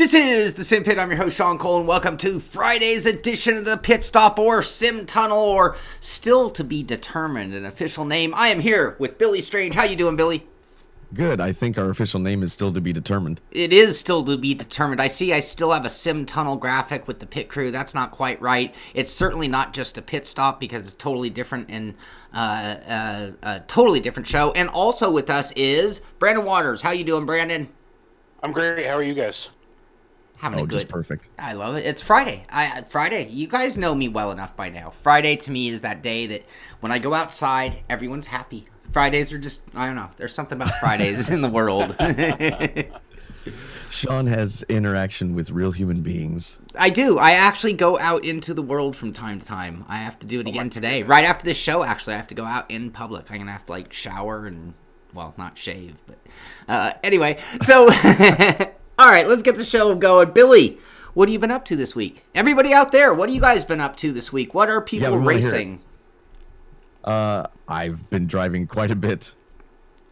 This is the Simpit. I'm your host, Shaun Cole, and welcome to Friday's edition of the Pitstop, or Sim Tunnel, or still to be determined an official name. I am here with Billy Strange. How you doing, Billy? Good. I think our official name is still to be determined. It is still to be determined. I see I still have a Sim Tunnel graphic with the pit crew. That's not quite right. It's certainly not just a pit stop because it's totally different and a totally different show. And also with us is Brandon Waters. How you doing, Brandon? I'm great. How are you guys? Having a good. Just perfect. I love it. It's Friday. Friday. You guys know me well enough by now. Friday to me is that day that when I go outside, everyone's happy. Fridays are just, I don't know. There's something about Fridays in the world. Shaun has interaction with real human beings. I do. I actually go out into the world from time to time. I have to do it again today. Right after this show, actually, I have to go out in public. I'm going to have to, shower and, well, not shave. But anyway, so... All right, let's get the show going. Billy, what have you been up to this week? Everybody out there, what have you guys been up to this week? What are people racing? I've been driving quite a bit.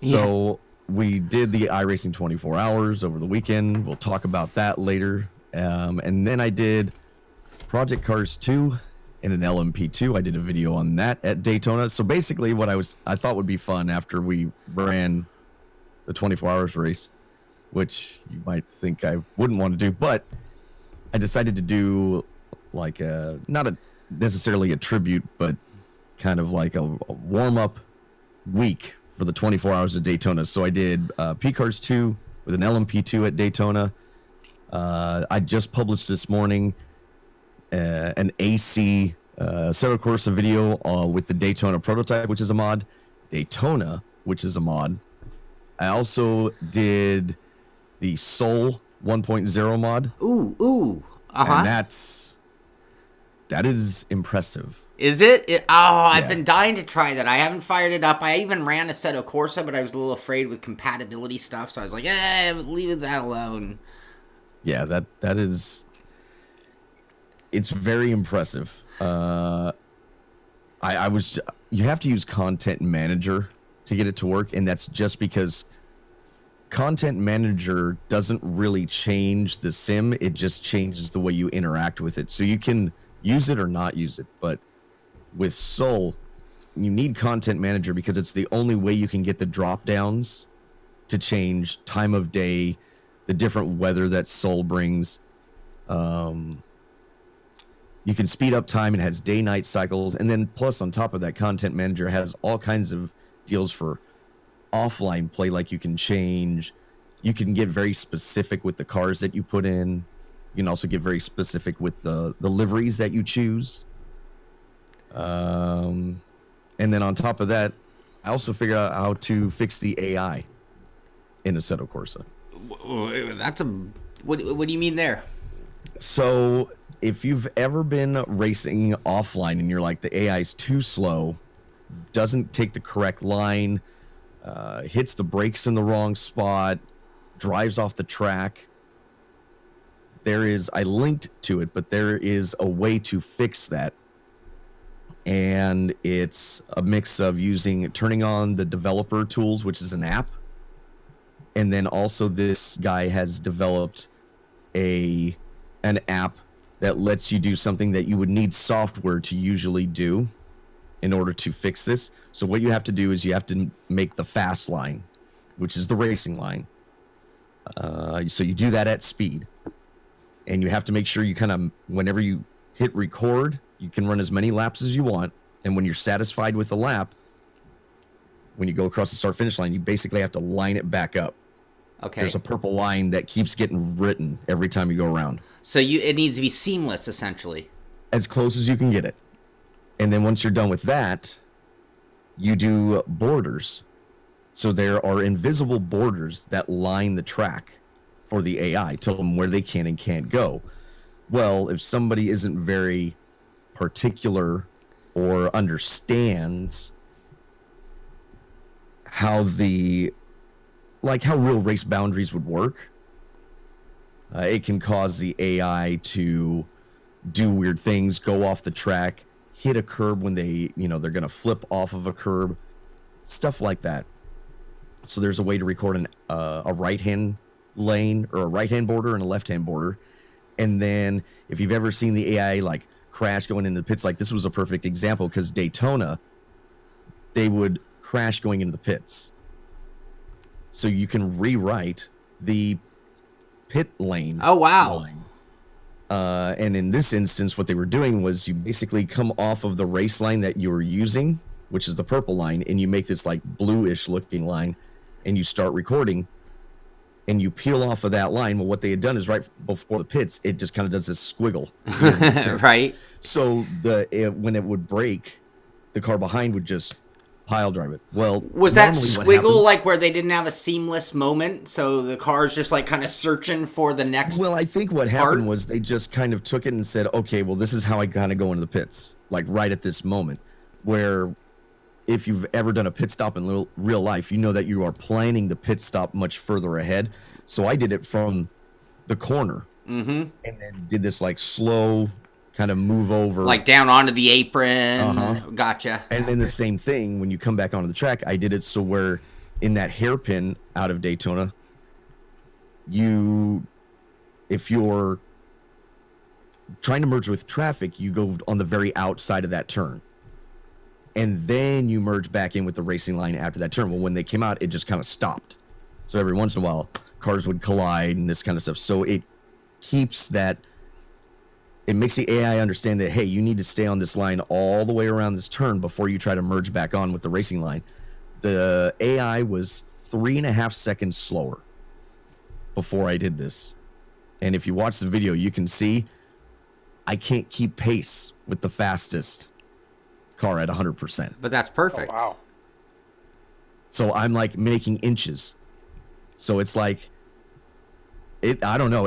So we did the iRacing 24 hours over the weekend. We'll talk about that later. And then I did Project Cars 2 and an LMP2. I did a video on that at Daytona. So basically what I thought would be fun after we ran the 24 hours race, which you might think I wouldn't want to do, but I decided to do not necessarily a tribute, but kind of like a warm-up week for the 24 hours of Daytona. So I did P-Cars 2 with an LMP2 at Daytona. I just published this morning an AC Assetto Corsa video with the Daytona prototype, which is a mod, Daytona, which is a mod. I also did the Soul 1.0 mod. Ooh. And that is impressive. Is it? I've been dying to try that. I haven't fired it up. I even ran Assetto Corsa, but I was a little afraid with compatibility stuff, so I was like, leave that alone. Yeah, that is... It's very impressive. You have to use Content Manager to get it to work, and that's just because Content Manager doesn't really change the sim. It just changes the way you interact with it. So you can use it or not use it. But with Soul, you need Content Manager because it's the only way you can get the drop downs to change time of day, the different weather that Soul brings. You can speed up time. It has day-night cycles. And then plus on top of that, Content Manager has all kinds of deals for offline play, like you can get very specific with the cars that you put in. You can also get very specific with the liveries that you choose. And then on top of that, I also figured out how to fix the AI in Assetto Corsa. What do you mean there? So if you've ever been racing offline and you're like, the AI is too slow, doesn't take the correct line, hits the brakes in the wrong spot, drives off the track, I linked to it, but there is a way to fix that. And it's a mix of turning on the developer tools, which is an app. And then also this guy has developed an app that lets you do something that you would need software to usually do in order to fix this. So what you have to do is you have to make the fast line, which is the racing line. So you do that at speed. And you have to make sure you whenever you hit record, you can run as many laps as you want. And when you're satisfied with the lap, when you go across the start-finish line, you basically have to line it back up. Okay. There's a purple line that keeps getting written every time you go around. So it needs to be seamless, essentially. As close as you can get it. And then once you're done with that, you do borders. So there are invisible borders that line the track for the AI, tell them where they can and can't go. Well, if somebody isn't very particular or understands how real race boundaries would work, it can cause the AI to do weird things, go off the track, hit a curb when they're going to flip off of a curb, stuff like that. So there's a way to record a right-hand lane or a right-hand border and a left-hand border. And then if you've ever seen the AI like crash going into the pits, like this was a perfect example because Daytona, they would crash going into the pits. So you can rewrite the pit lane. Oh, wow. Line. And in this instance, what they were doing was you basically come off of the race line that you were using, which is the purple line, and you make this like bluish looking line, and you start recording, and you peel off of that line. Well, what they had done is right before the pits, it just kind of does this squiggle. Right. So when it would break, the car behind would just pile drive it. Well, was that squiggle like where they didn't have a seamless moment, so the car's just like kind of searching for the next? Well, I think what happened was they just kind of took it and said, okay, well, this is how I kind of go into the pits, like right at this moment. Where if you've ever done a pit stop in real life, you know that you are planning the pit stop much further ahead. So I did it from the corner, and then did this like slow kind of move over, like down onto the apron. Gotcha. And then the same thing when you come back onto the track, I did it so where in that hairpin out of Daytona, if you're trying to merge with traffic, you go on the very outside of that turn, and then you merge back in with the racing line after that turn. Well, when they came out, it just kind of stopped. So every once in a while, cars would collide and this kind of stuff. So it keeps that. It makes the AI understand that, hey, you need to stay on this line all the way around this turn before you try to merge back on with the racing line. The AI was 3.5 seconds slower before I did this. And if you watch the video, you can see I can't keep pace with the fastest car at 100%. But that's perfect. Oh, wow. So I'm like making inches. So it's like, I don't know,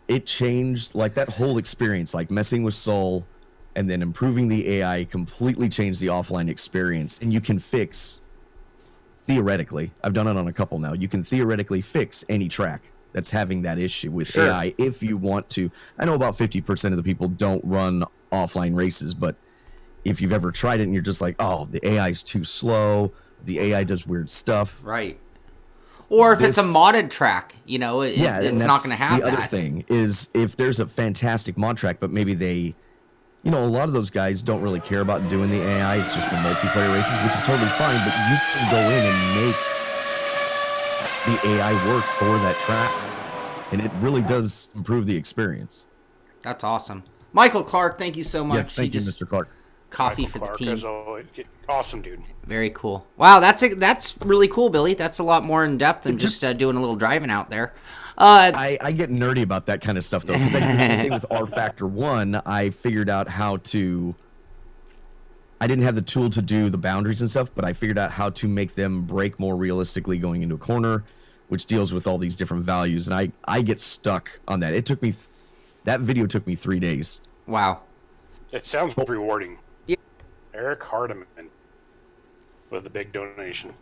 it changed like that whole experience, like messing with Soul and then improving the AI completely changed the offline experience. And you can fix, theoretically, I've done it on a couple now, you can theoretically fix any track that's having that issue with AI if you want to. I know about 50% of the people don't run offline races, but if you've ever tried it and you're just like, oh, the AI is too slow, the AI does weird stuff. Right. Or if it's a modded track, it's not going to have that. The other thing is if there's a fantastic mod track, but maybe they, a lot of those guys don't really care about doing the AI. It's just for multiplayer races, which is totally fine. But you can go in and make the AI work for that track, and it really does improve the experience. That's awesome. Michael Clark, thank you so much. Yes, thank you, Mr. Clark. Coffee Michael for Clark, the team. as always. Awesome, dude. Very cool. Wow, that's really cool, Billy. That's a lot more in depth than just doing a little driving out there. I get nerdy about that kind of stuff though, because I did the same thing with R Factor 1. I figured out how to. I didn't have the tool to do the boundaries and stuff, but I figured out how to make them brake more realistically going into a corner, which deals with all these different values. And I get stuck on that. It took me. That video took me 3 days. Wow. It sounds rewarding. Yeah. Eric Hardiman with a big donation.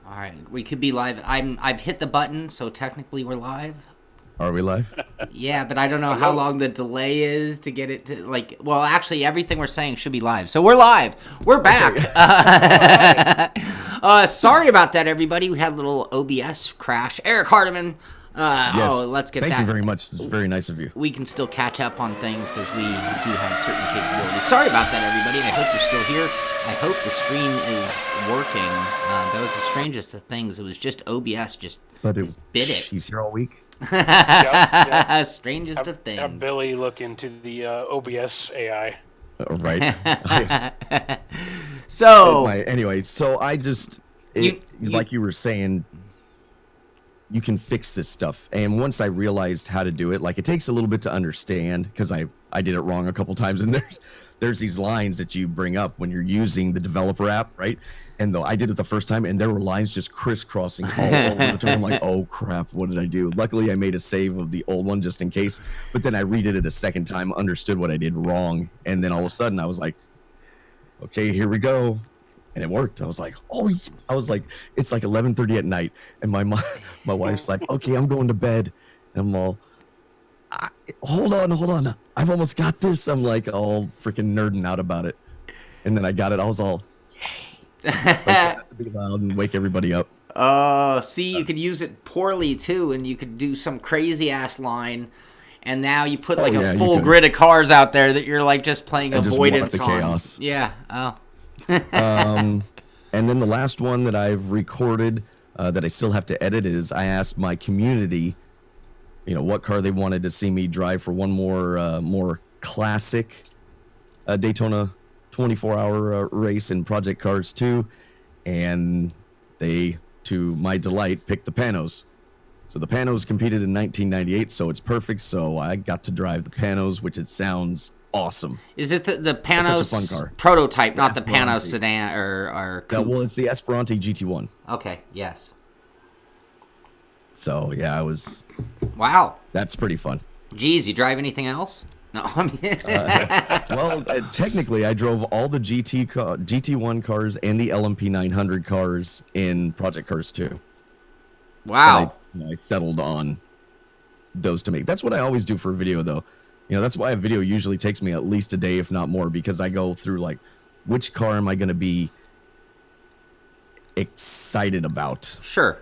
All right, we could be live. I've hit the button, so technically we're live. Are we live? Yeah, but I don't know how long the delay is to get it to well, actually everything we're saying should be live. So we're live. We're back. Okay. Sorry about that, everybody. We had a little OBS crash. Eric Hardiman. Yes. Let's get Thank that. you very much. It's very nice of you. We can still catch up on things because we do have certain capabilities. Sorry about that, everybody. I hope you're still here. I hope the stream is working. That was the strangest of things. It was just OBS just bit it. He's here all week. Yep. Strangest of things. Have Billy look into the OBS AI. Right. So anyway, so I just like you were saying, you can fix this stuff. And once I realized how to do it, like it takes a little bit to understand because I did it wrong a couple times. And there's these lines that you bring up when you're using the developer app, right? And though I did it the first time and there were lines just crisscrossing all over the turn. I'm like, oh crap, what did I do? Luckily I made a save of the old one just in case, but then I redid it a second time, understood what I did wrong. And then all of a sudden I was like, okay, here we go. And it worked. I was like, it's like 11:30 at night. And my wife's like, okay, I'm going to bed. And I'm all, hold on. I've almost got this. I'm like all freaking nerding out about it. And then I got it. I was all, yay. Like, try not to be loud and wake everybody up. Oh, see, you could use it poorly too, and you could do some crazy ass line, and now you put like a full grid of cars out there that you're like just playing avoidance on. Chaos. Yeah. Oh. And then the last one that I've recorded that I still have to edit is I asked my community, what car they wanted to see me drive for one more classic Daytona 24-hour race in Project Cars 2, and they, to my delight, picked the Panos. So the Panos competed in 1998, so it's perfect. So I got to drive the Panos, which it sounds awesome. Is this the Panos prototype, not the Panos sedan or coupe? No, well, it's the Esperante GT1. Okay, yes. So yeah, Wow. That's pretty fun. Geez, you drive anything else? No, I mean. Well, technically, I drove all the GT1 cars and the LMP 900 cars in Project Cars 2. Wow. I settled on those to make. That's what I always do for a video, though. That's why a video usually takes me at least a day, if not more, because I go through, like, which car am I going to be excited about? Sure.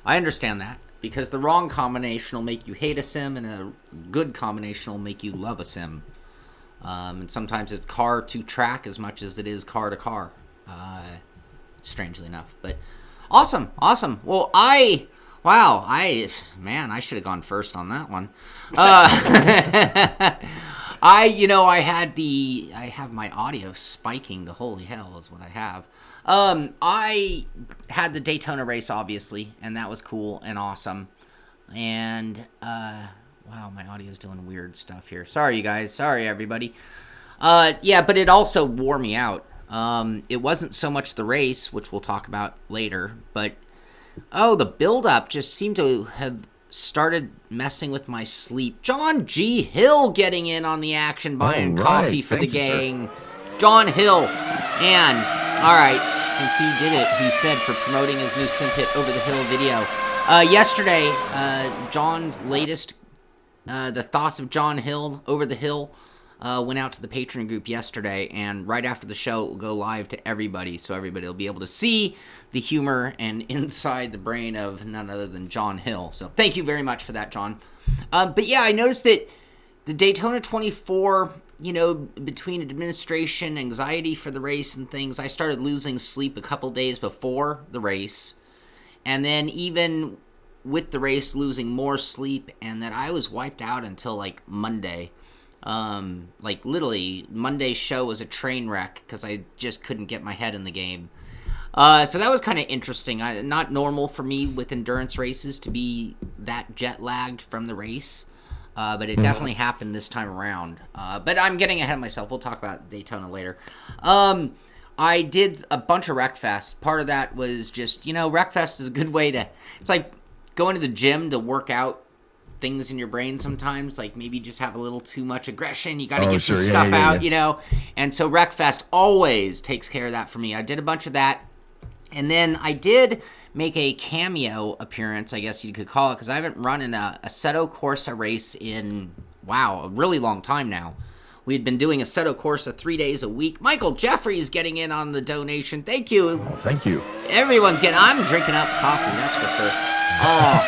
I understand that, because the wrong combination will make you hate a sim, and a good combination will make you love a sim. And sometimes it's car to track as much as it is car to car, strangely enough. But awesome. Well, I should have gone first on that one. I have my audio spiking to holy hell is what I have. I had the Daytona race, obviously, and that was cool and awesome. And, wow, my audio's doing weird stuff here. Sorry, you guys. Sorry, everybody. Yeah, but it also wore me out. It wasn't so much the race, which we'll talk about later, but, the build-up just seemed to have started messing with my sleep. John G. Hill getting in on the action, buying coffee for the gang. John Hill. And, all right, since he did it, he said, for promoting his new Simpit Over the Hill video. Yesterday, John's latest, the thoughts of John Hill, Over the Hill, went out to the Patreon group yesterday, and right after the show, it will go live to everybody, so everybody will be able to see the humor and inside the brain of none other than John Hill. So thank you very much for that, John. But yeah, I noticed that the Daytona 24, between administration, anxiety for the race and things, I started losing sleep a couple days before the race, and then even with the race, losing more sleep, and that I was wiped out until like Monday. Like literally Monday's show was a train wreck because I just couldn't get my head in the game. So that was kind of interesting. Not normal for me with endurance races to be that jet lagged from the race. But it definitely happened this time around. But I'm getting ahead of myself. We'll talk about Daytona later. I did a bunch of Wreckfest. Part of that was just, Wreckfest is a good way to, it's like going to the gym to work out things in your brain sometimes, like maybe you just have a little too much aggression, you got to get some stuff out. And so Wreckfest always takes care of that for me. I did a bunch of that, and then I did make a cameo appearance, I guess you could call it, because I haven't run in a Assetto Corsa race in, a really long time now. We had been doing Assetto Corsa 3 days a week. Michael Jeffrey's getting in on the donation. Thank you. Oh, thank you. Everyone's I'm drinking up coffee, that's for sure. Oh.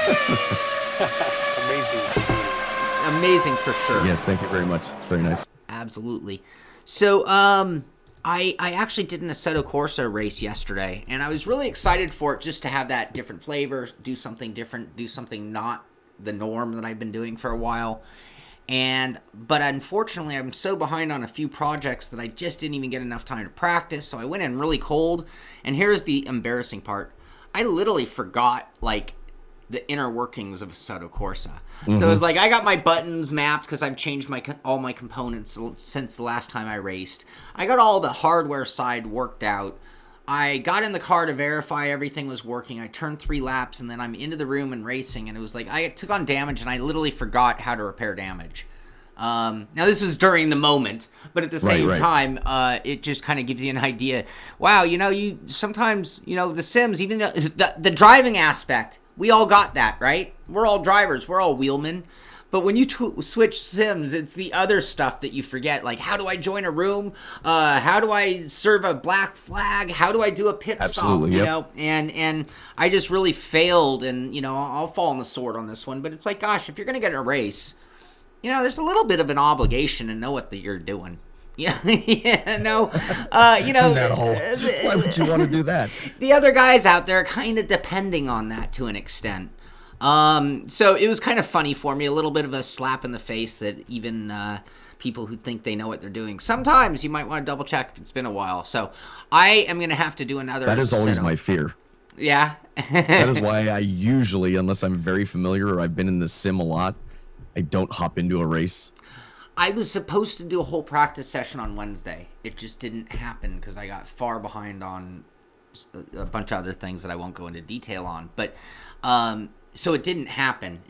Amazing for sure. Yes, thank you very much. It's very nice. Absolutely. So, I actually did an Assetto Corsa race yesterday, and I was really excited for it just to have that different flavor, do something different, do something not the norm that I've been doing for a while. But unfortunately, I'm so behind on a few projects that I just didn't even get enough time to practice, so I went in really cold. And here's the embarrassing part. I literally forgot, the inner workings of Assetto Corsa. Mm-hmm. So it was I got my buttons mapped because I've changed all my components since the last time I raced. I got all the hardware side worked out. I got in the car to verify everything was working. I turned 3 laps, and then I'm into the room and racing, and it was I took on damage, and I literally forgot how to repair damage. Now, this was during the moment, but at the same time, it just kind of gives you an idea. Wow, you sometimes, the Sims, even the driving aspect, we all got that, right? We're all drivers. We're all wheelmen. But when you switch sims, it's the other stuff that you forget. Like, how do I join a room? How do I serve a black flag? How do I do a pit stop? Absolutely, You yep. know, and I just really failed. And, you know, I'll fall on the sword on this one. But it's like, gosh, if you're going to get in a race, you know, there's a little bit of an obligation to know what you're doing. Yeah, you know, Why would you want to do that? the other guys out there are kind of depending on that to an extent. So it was kind of funny for me, a little bit of a slap in the face that even people who think they know what they're doing, sometimes you might want to double check if it's been a while. So I am going to have to do another. That is always my fear. Yeah. That is why I usually, unless I'm very familiar or I've been in the sim a lot, I don't hop into a race. I was supposed to do a whole practice session on Wednesday. It just didn't happen because I got far behind on a bunch of other things that I won't go into detail on. But so it didn't happen.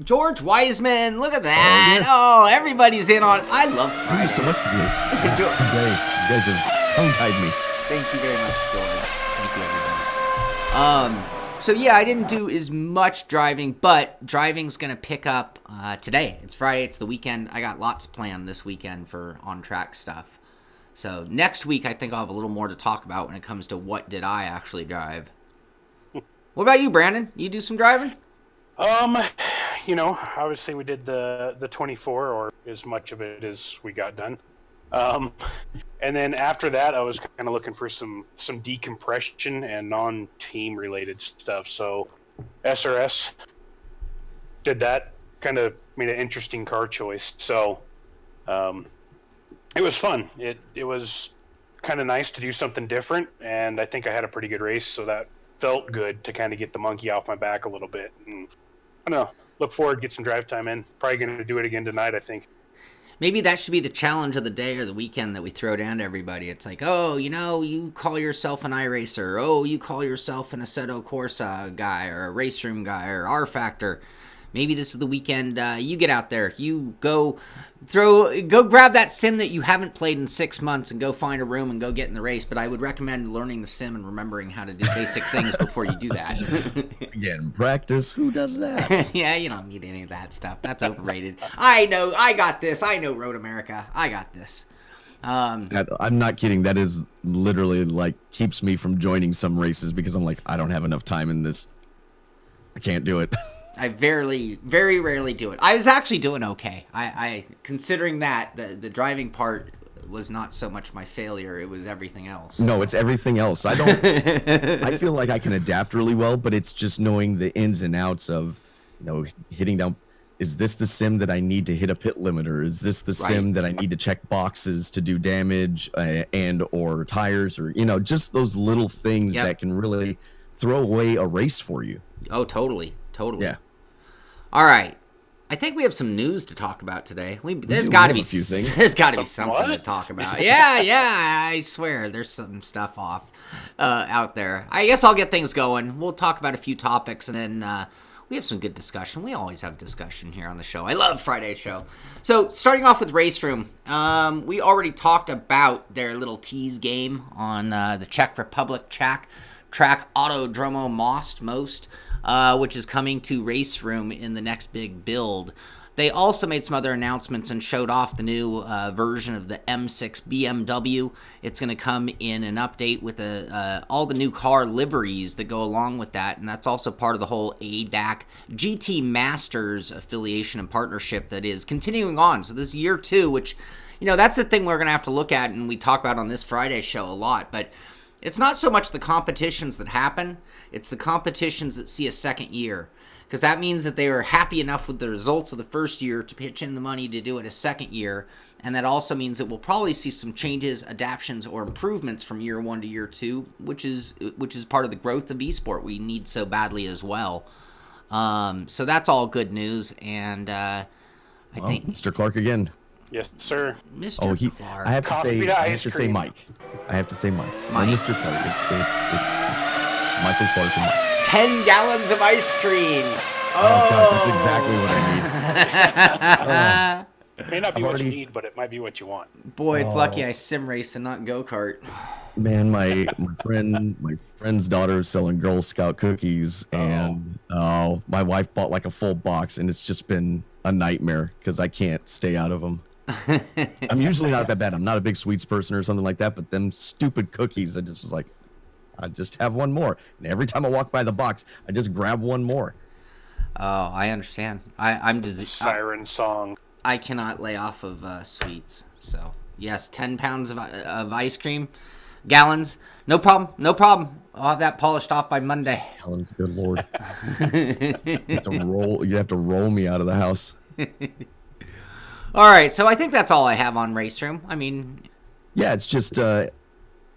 George Wiseman, look at that! yes. Oh, everybody's in on. I love Thank Friday. you so much today. Today, you guys have tongue-tied me. Thank you very much, George. Thank you, everybody. So yeah, I didn't do as much driving, but driving's gonna pick up today. It's Friday. It's the weekend. I got lots planned this weekend for on-track stuff. So next week, I think I'll have a little more to talk about when it comes to what did I actually drive. What about you, Brandon? You do some driving? You know, obviously we did the 24, or as much of it as we got done. And then after that, I was kind of looking for some decompression and non-team related stuff. So SRS did that, kind of made an interesting car choice. So it was fun. It was kind of nice to do something different, and I think I had a pretty good race, so that felt good to kind of get the monkey off my back a little bit. And I don't know, look forward to get some drive time in. Probably going to do it again tonight, I think. Maybe that should be the challenge of the day or the weekend that we throw down to everybody. It's like, oh, you know, you call yourself an iRacer. Oh, you call yourself an Assetto Corsa guy or a Race Room guy or R Factor. Maybe this is the weekend you get out there. You go grab that sim that you haven't played in 6 months and go find a room and go get in the race. But I would recommend learning the sim and remembering how to do basic things before you do that. Again, practice. Who does that? Yeah, you don't need any of that stuff. That's overrated. I know. I got this. I know Road America. I got this. I'm not kidding. That is literally like keeps me from joining some races because I'm like, I don't have enough time in this. I can't do it. I very rarely do it. I was actually doing okay. I considering that the driving part was not so much my failure, it was everything else. No, it's everything else. I feel like I can adapt really well, but it's just knowing the ins and outs of, you know, hitting down. Is this the sim that I need to hit a pit limiter? Is this the sim that I need to check boxes to do damage and or tires, or, you know, just those little things that can really throw away a race for you. Oh, totally. Yeah. All right. I think we have some news to talk about today. There's got to be something to talk about. Yeah. I swear, there's some stuff out there. I guess I'll get things going. We'll talk about a few topics, and then we have some good discussion. We always have discussion here on the show. I love Friday's show. So, starting off with Race Room, we already talked about their little tease game on the Czech Republic track Autodromo Most. Which is coming to Race Room in the next big build. They also made some other announcements and showed off the new version of the M6 BMW. It's going to come in an update with all the new car liveries that go along with that, and that's also part of the whole ADAC GT Masters affiliation and partnership that is continuing on. So this is year 2, which, you know, that's the thing we're going to have to look at, and we talk about on this Friday show a lot, but it's not so much the competitions that happen, it's the competitions that see a second year. Because that means that they were happy enough with the results of the first year to pitch in the money to do it a second year. And that also means that we'll probably see some changes, adaptations, or improvements from year 1 to year 2, which is part of the growth of eSport we need so badly as well. So that's all good news. And I think Mr. Clark again. Yes, sir. Mr. Clark. I have to say Mike. I have to say Mike. Mike. No, Mr. Clark. It's Michael Clark and Mike. 10 gallons of ice cream. Oh God, that's exactly what I need. It may not be what you need, but it might be what you want. Boy, it's lucky I sim race and not go-kart. Man, my friend's daughter is selling Girl Scout cookies, and my wife bought like a full box, and it's just been a nightmare because I can't stay out of them. I'm usually not that bad. I'm not a big sweets person or something like that, but them stupid cookies, I just was like, I just have one more. And every time I walk by the box, I just grab one more. Oh, I understand. I'm Siren song. I cannot lay off of sweets. So yes, 10 pounds of ice cream, gallons, no problem, no problem. I'll have that polished off by Monday. Gallons, good lord. You have to roll me out of the house. All right, so I think that's all I have on Race Room. I mean, yeah, it's just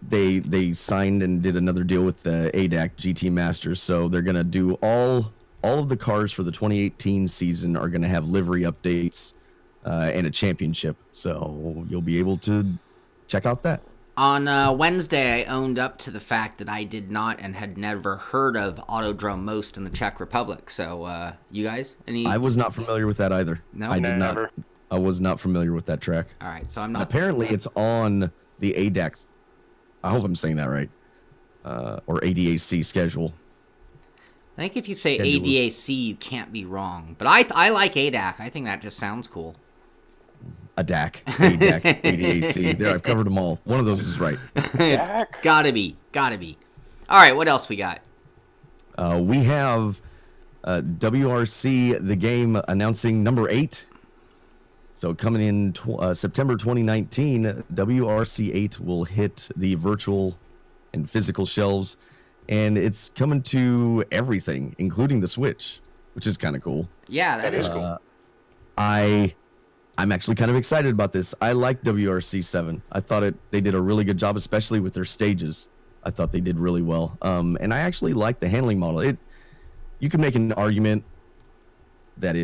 they signed and did another deal with the ADAC GT Masters, so they're gonna do all of the cars for the 2018 season are gonna have livery updates and a championship. So you'll be able to check out that. On Wednesday, I owned up to the fact that I did not and had never heard of Autodrome Most in the Czech Republic. So, you guys, any? I was not familiar with that either. No, I did never. not. I was not familiar with that track. All right, so I'm not. Apparently, it's on the ADAC. I hope I'm saying that right. Or ADAC schedule. I think if you say ADAC, you can't be wrong. But I like ADAC. I think that just sounds cool. ADAC, ADAC. There, I've covered them all. One of those is right. It's gotta be. All right, what else we got? We have WRC the game announcing number 8. So coming in September 2019, WRC 8 will hit the virtual and physical shelves, and it's coming to everything, including the Switch, which is kind of cool. Yeah, that is cool. I'm actually kind of excited about this. I like WRC 7. I thought they did a really good job, especially with their stages. I thought they did really well. And I actually like the handling model. You can make an argument that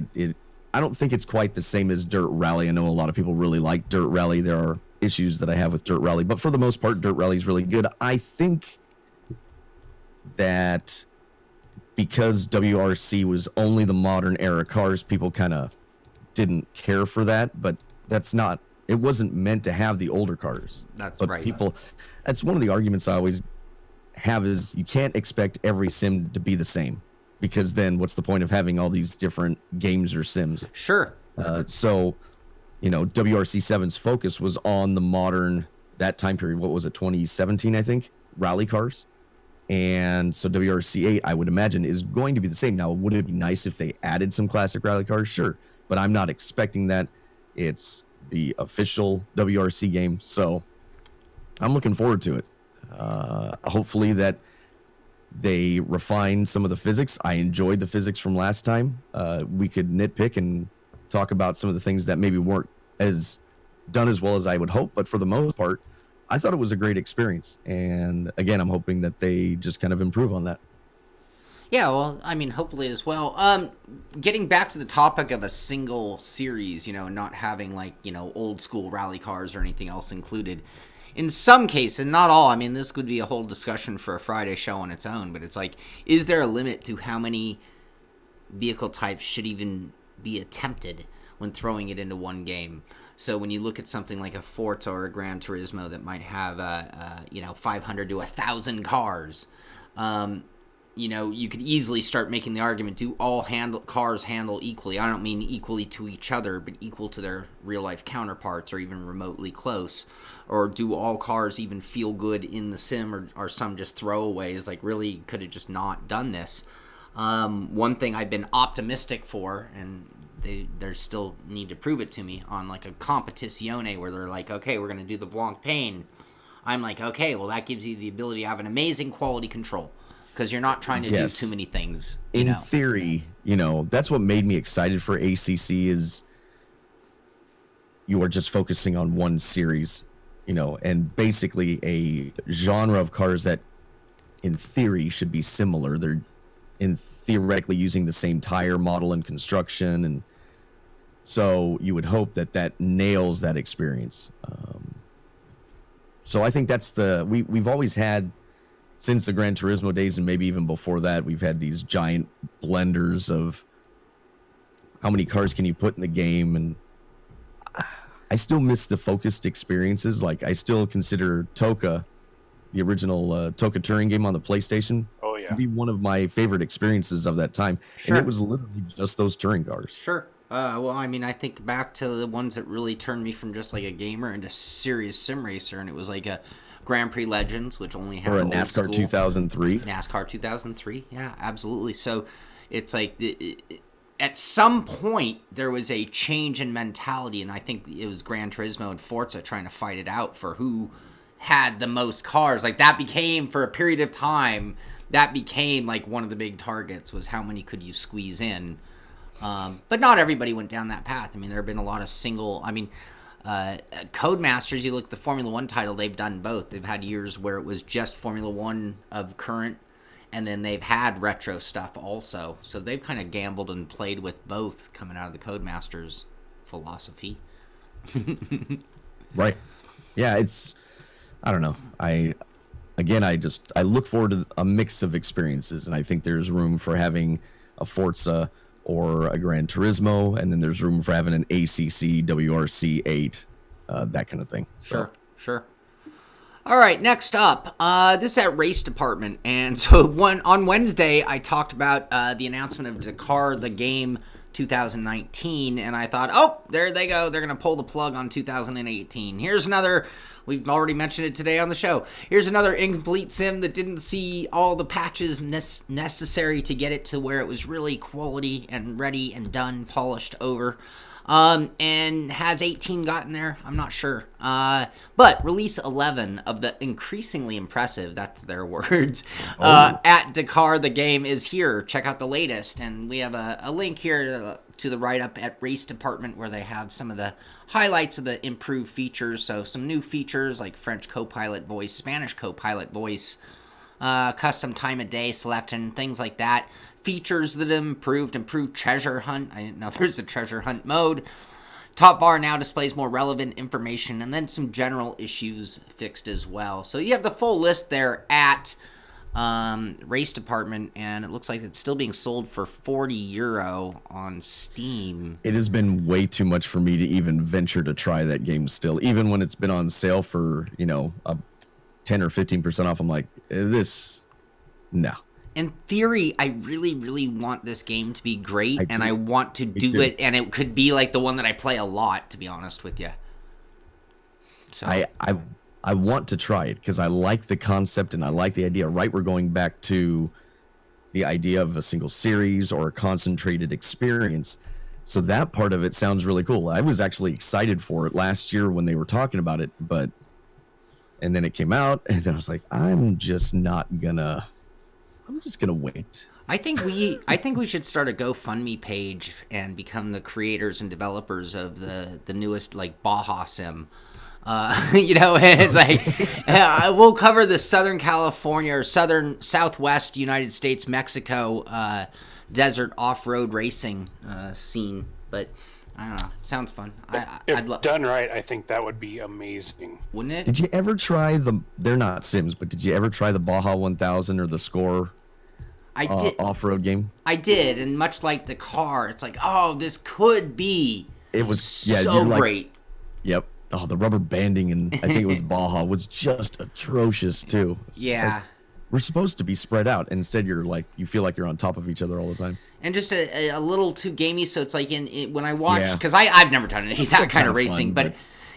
I don't think it's quite the same as Dirt Rally. I know a lot of people really like Dirt Rally. There are issues that I have with Dirt Rally, but for the most part, Dirt Rally is really good. I think that because WRC was only the modern era cars, people kind of didn't care for that, but it wasn't meant to have the older cars. That's but right. That's one of the arguments I always have is you can't expect every sim to be the same, because then what's the point of having all these different games or sims? Sure. So, WRC 7's focus was on the modern, that time period, what was it, 2017, I think, rally cars. And so WRC 8, I would imagine, is going to be the same. Now, would it be nice if they added some classic rally cars? Sure. But I'm not expecting that. It's the official WRC game, so I'm looking forward to it. Hopefully that they refine some of the physics. I enjoyed the physics from last time. We could nitpick and talk about some of the things that maybe weren't as done as well as I would hope, but for the most part, I thought it was a great experience. And again, I'm hoping that they just kind of improve on that. Yeah, well, I mean, hopefully as well. Getting back to the topic of a single series, not having old school rally cars or anything else included. In some cases, not all. I mean, this would be a whole discussion for a Friday show on its own. But it's like, is there a limit to how many vehicle types should even be attempted when throwing it into one game? So when you look at something like a Forza or a Gran Turismo that might have 500 to 1,000 cars. You could easily start making the argument, do all cars handle equally? I don't mean equally to each other, but equal to their real-life counterparts or even remotely close. Or do all cars even feel good in the sim, or are some just throwaways? Like, really, could have just not done this. One thing I've been optimistic for, and they still need to prove it to me, on like a competizione where they're like, okay, we're going to do the Blanc Pain. I'm like, okay, well, that gives you the ability to have an amazing quality control. Because you're not trying to do too many things. In theory, that's what made me excited for ACC is you are just focusing on one series, and basically a genre of cars that in theory should be similar. They're theoretically using the same tire model and construction. And so you would hope that nails that experience. So I think that's we've always had, since the Gran Turismo days, and maybe even before that, we've had these giant blenders of how many cars can you put in the game. And I still miss the focused experiences. Like, I still consider Toka, the original Toka touring game on the PlayStation, to be one of my favorite experiences of that time. Sure. And it was literally just those touring cars. Sure. Well, I mean, I think back to the ones that really turned me from just like a gamer into serious sim racer, and it was like a Grand Prix Legends, which only had Or a old NASCAR school. 2003. NASCAR 2003, yeah, absolutely. So it's like at some point there was a change in mentality, and I think it was Gran Turismo and Forza trying to fight it out for who had the most cars. Like that became, for a period of time, that became like one of the big targets, was how many could you squeeze in. But not everybody went down that path. I mean, there have been a lot of Codemasters, you look at the Formula One title, they've done both. They've had years where it was just Formula One of current, and then they've had retro stuff also. So they've kind of gambled and played with both coming out of the Codemasters philosophy. Right. Yeah, I don't know. I look forward to a mix of experiences, and I think there's room for having a Forza or a Gran Turismo, and then there's room for having an ACC, WRC 8, that kind of thing. Sure. All right, next up, this is at Race Department, and so on Wednesday, I talked about the announcement of Dakar, the game 2019, and I thought, oh, there they go, they're going to pull the plug on 2018. Here's another, we've already mentioned it today on the show, here's another incomplete sim that didn't see all the patches necessary to get it to where it was really quality and ready and done, polished over. And has 18 gotten there? I'm not sure. But release 11 of the increasingly impressive, that's their words, at Dakar, the game is here. Check out the latest. And we have a link here to the write-up at Race Department where they have some of the highlights of the improved features. So some new features like French co-pilot voice, Spanish co-pilot voice, custom time of day selection, things like that. Features that improved treasure hunt. I didn't know there's a treasure hunt mode. Top bar now displays more relevant information, and then some general issues fixed as well. So you have the full list there at Race Department, and it looks like it's still being sold for €40 on Steam. It has been way too much for me to even venture to try that game still. Even when it's been on sale for, a 10 or 15% off, I'm like, no. In theory, I really, really want this game to be great, and I want to do it, and it could be like the one that I play a lot, to be honest with you. So. I want to try it because I like the concept and I like the idea. Right, we're going back to the idea of a single series or a concentrated experience. So that part of it sounds really cool. I was actually excited for it last year when they were talking about it, and then it came out, and then I was like, I'm just gonna wait. I think we should start a GoFundMe page and become the creators and developers of the newest like Baja Sim. It's like we'll cover the Southern California or Southwest United States, Mexico desert off-road racing scene. But I don't know, it sounds fun. If done right, I think that would be amazing. Wouldn't it? Did you ever try they're not Sims, but did you ever try the Baja 1000 or the Score? I did. Off-road game. I did, and much like the car, it's like, oh, this could be. It was so great. Yep. Oh, the rubber banding, and I think it was Baja, was just atrocious too. Yeah. Like, we're supposed to be spread out. Instead, you feel like you're on top of each other all the time. And just a little too gamey, so it's like when I watch, because I've never done any that kind of racing, but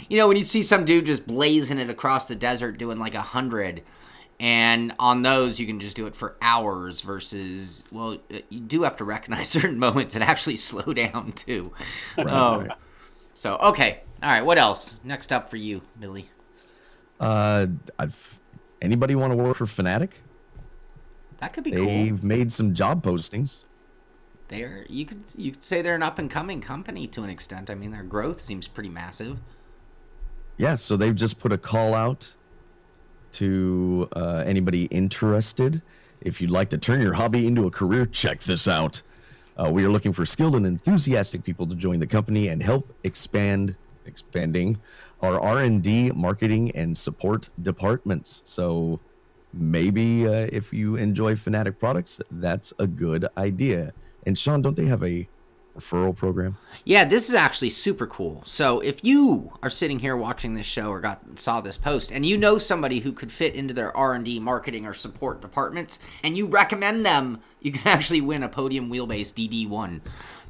when you see some dude just blazing it across the desert doing like 100. And on those, you can just do it for hours versus, well, you do have to recognize certain moments and actually slow down, too. Right. So, okay. All right, what else? Next up for you, Billy. Anybody want to work for Fanatec? That could be cool. They've made some job postings. You could say they're an up-and-coming company to an extent. I mean, their growth seems pretty massive. Yeah, so they've just put a call out to anybody interested. If you'd like to turn your hobby into a career, check this out. We are looking for skilled and enthusiastic people to join the company and help expanding our R&D, marketing, and support departments. So maybe if you enjoy Fanatec products, that's a good idea. And Shaun, don't they have a referral program? Yeah, this is actually super cool. So if you are sitting here watching this show or saw this post and you know somebody who could fit into their R&D, marketing, or support departments and you recommend them, you can actually win a Podium Wheelbase DD1.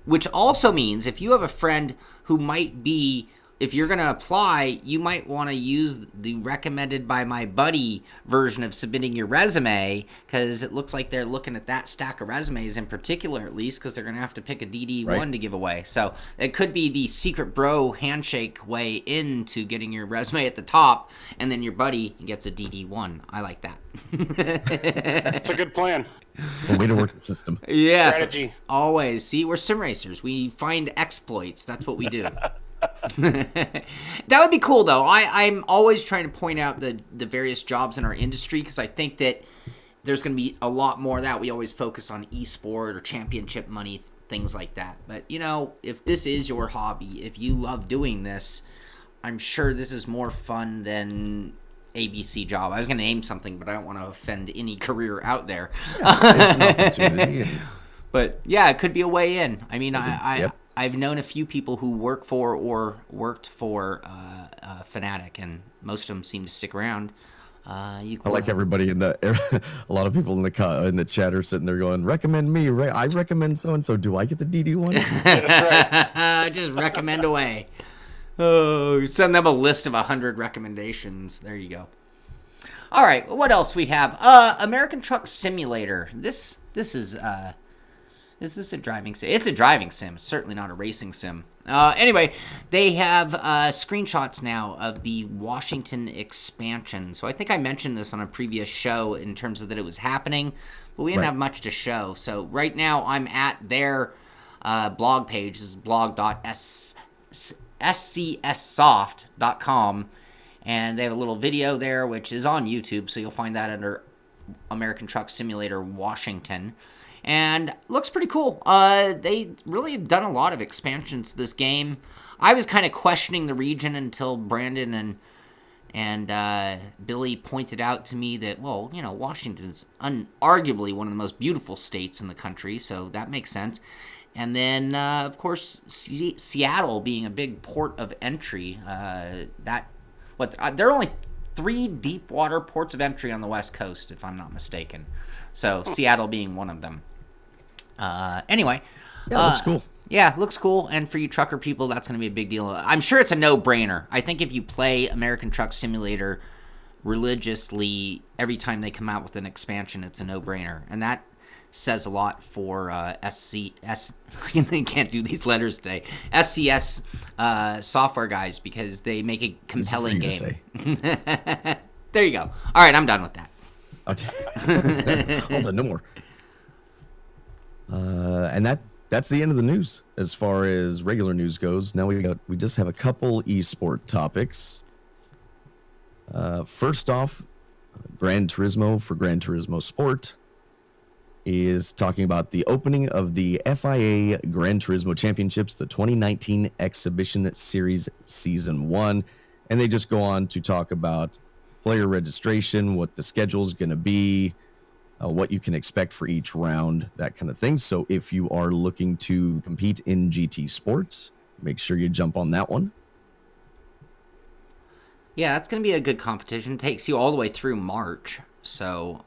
which also means if you have a friend who might be, if you're going to apply, you might want to use the recommended by my buddy version of submitting your resume, because it looks like they're looking at that stack of resumes in particular, at least, because they're going to have to pick a DD1 to give away. So it could be the secret bro handshake way into getting your resume at the top, and then your buddy gets a DD1. I like that. That's a good plan. Well, way to work the system. Yes, Strategy. always. See, we're sim racers. We find exploits. That's what we do. That would be cool, though. I'm always trying to point out the various jobs in our industry, because I think that there's going to be a lot more of that. We always focus on ESport or championship money, things like that. But, you know, if this is your hobby, if you love doing this, I'm sure this is more fun than ABC job. I was going to name something, but I don't want to offend any career out there. Yeah, it's an opportunity. But, yeah, it could be a way in. I mean, Yep. I've known a few people who work for or worked for Fanatec, and most of them seem to stick around. I like everybody in the a lot of people in the chat are sitting there going, recommend me. I recommend so and so. Do I get the DD1? That's right. Just recommend away. Oh, send them a list of 100 recommendations. There you go. All right, what else we have? American Truck Simulator. This is this a driving sim? It's a driving sim. It's certainly not a racing sim. Anyway, they have screenshots now of the Washington expansion. So I think I mentioned this on a previous show in terms of that it was happening, but we didn't have much to show. So right now I'm at their blog page. This is blog.scssoft.com, and they have a little video there, which is on YouTube, so you'll find that under American Truck Simulator Washington. And looks pretty cool. They really have done a lot of expansions to this game. I was kind of questioning the region until Brandon and Billy pointed out to me that, well, you know, Washington's arguably one of the most beautiful states in the country, so that makes sense. And then, of course, Seattle being a big port of entry. There are only 3 deep water ports of entry on the West Coast, if I'm not mistaken. So Seattle being one of them. Anyway. Yeah, looks cool. Yeah, looks cool. And for you trucker people, that's going to be a big deal. I'm sure it's a no-brainer. I think if you play American Truck Simulator religiously, every time they come out with an expansion, it's a no-brainer. And that says a lot for SCS. I can't do these letters today. SCS software guys, because they make a compelling game. There you go. All right, I'm done with that. Hold on, no more. And that's the end of the news as far as regular news goes. Now we just have a couple eSport topics. First off, Gran Turismo for Gran Turismo Sport is talking about the opening of the FIA Gran Turismo Championships, the 2019 Exhibition Series Season 1. And they just go on to talk about player registration, what the schedule is going to be, what you can expect for each round, that kind of thing. So if you are looking to compete in GT Sports, make sure you jump on that one. Yeah, that's going to be a good competition. It takes you all the way through March. So,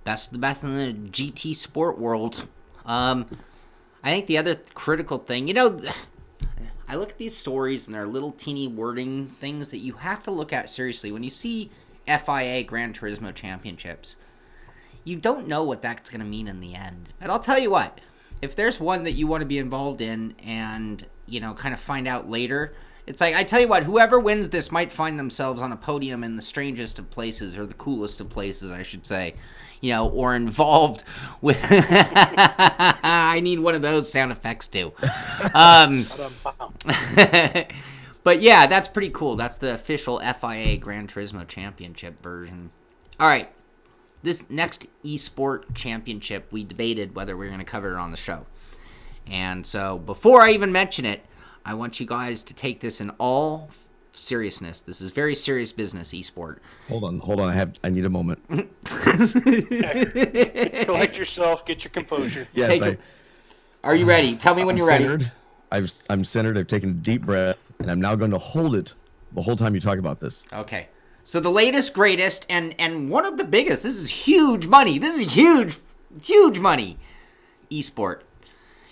best of the best in the GT Sport world. I think the other critical thing, you know, I look at these stories and there are little teeny wording things that you have to look at seriously. When you see FIA Gran Turismo Championships, you don't know what that's going to mean in the end. But I'll tell you what, if there's one that you want to be involved in and, you know, kind of find out later, it's like, I tell you what, whoever wins this might find themselves on a podium in the strangest of places, or the coolest of places, I should say, you know, or involved with... I need one of those sound effects, too. But yeah, that's pretty cool. That's the official FIA Gran Turismo Championship version. All right. This next eSport championship, we debated whether we were going to cover it on the show. And so before I even mention it, I want you guys to take this in all seriousness. This is very serious business, eSport. Hold on. I need a moment. Collect yourself. Get your composure. Yes, are you ready? Tell me when you're ready. I'm centered. I've taken a deep breath, and I'm now going to hold it the whole time you talk about this. Okay. So the latest, greatest, and one of the biggest. This is huge money. This is huge money. eSport.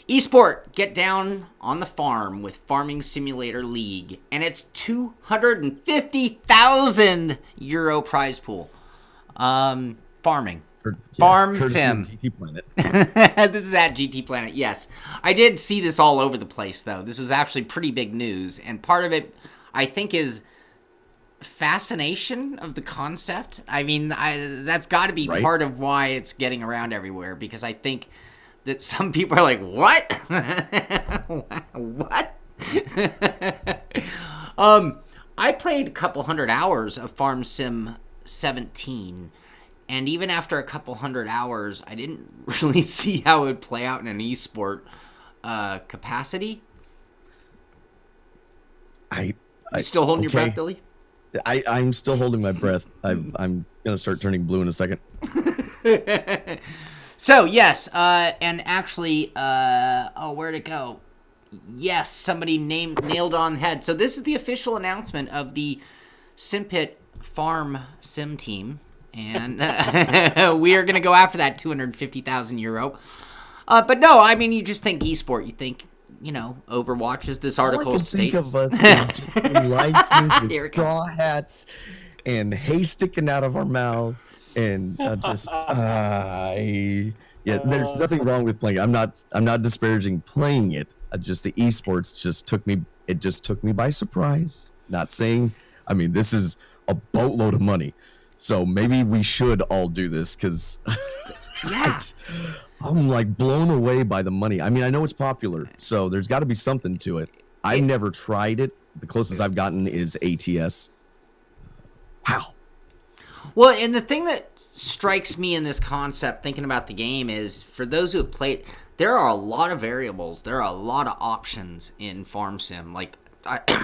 ESport, get down on the farm with Farming Simulator League, and it's 250,000 euro prize pool. Farming. Farm Sim. GT Planet. This is at GT Planet, yes. I did see this all over the place, though. This was actually pretty big news, and part of it, I think, is fascination of the concept. I mean, that's got to be part of why it's getting around everywhere, because I think that some people are like, what? What? I played a couple hundred hours of Farm Sim 17, and even after a couple hundred hours, I didn't really see how it would play out in an esport capacity. You still holding your breath, Billy? I'm still holding my breath. I'm going to start turning blue in a second. So, yes, and actually, where'd it go? Yes, somebody nailed on the head. So this is the official announcement of the Simpit Farm Sim team, and we are going to go after that 250,000 euro. But no, I mean, you just think esport, you think, Overwatch, as this article states. Think of us as just life with straw hats and hay sticking out of our mouth. And there's nothing wrong with playing. I'm not disparaging playing it. Just the esports just took me by surprise. Not saying, I mean, this is a boatload of money, so maybe we should all do this, because I'm like blown away by the money. I mean, I know it's popular, so there's got to be something to it. I've never tried it. The closest I've gotten is ATS. Wow. Well, and the thing that strikes me in this concept, thinking about the game, is for those who have played, there are a lot of variables. There are a lot of options in Farm Sim, like,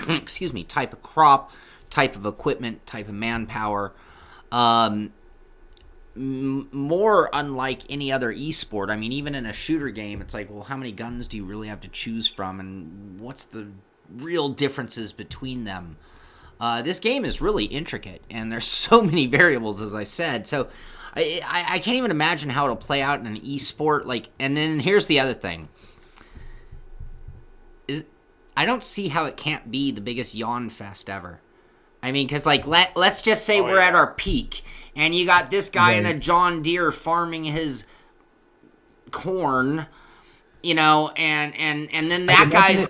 excuse me, type of crop, type of equipment, type of manpower. More unlike any other esport. I mean, even in a shooter game, it's like, well, how many guns do you really have to choose from, and what's the real differences between them? This game is really intricate, and there's so many variables, as I said. So I can't even imagine how it'll play out in an esport. And then here's the other thing: I don't see how it can't be the biggest yawn fest ever. I mean, because let's just say we're at our peak, and you got this guy in a John Deere farming his corn, and then that guy's.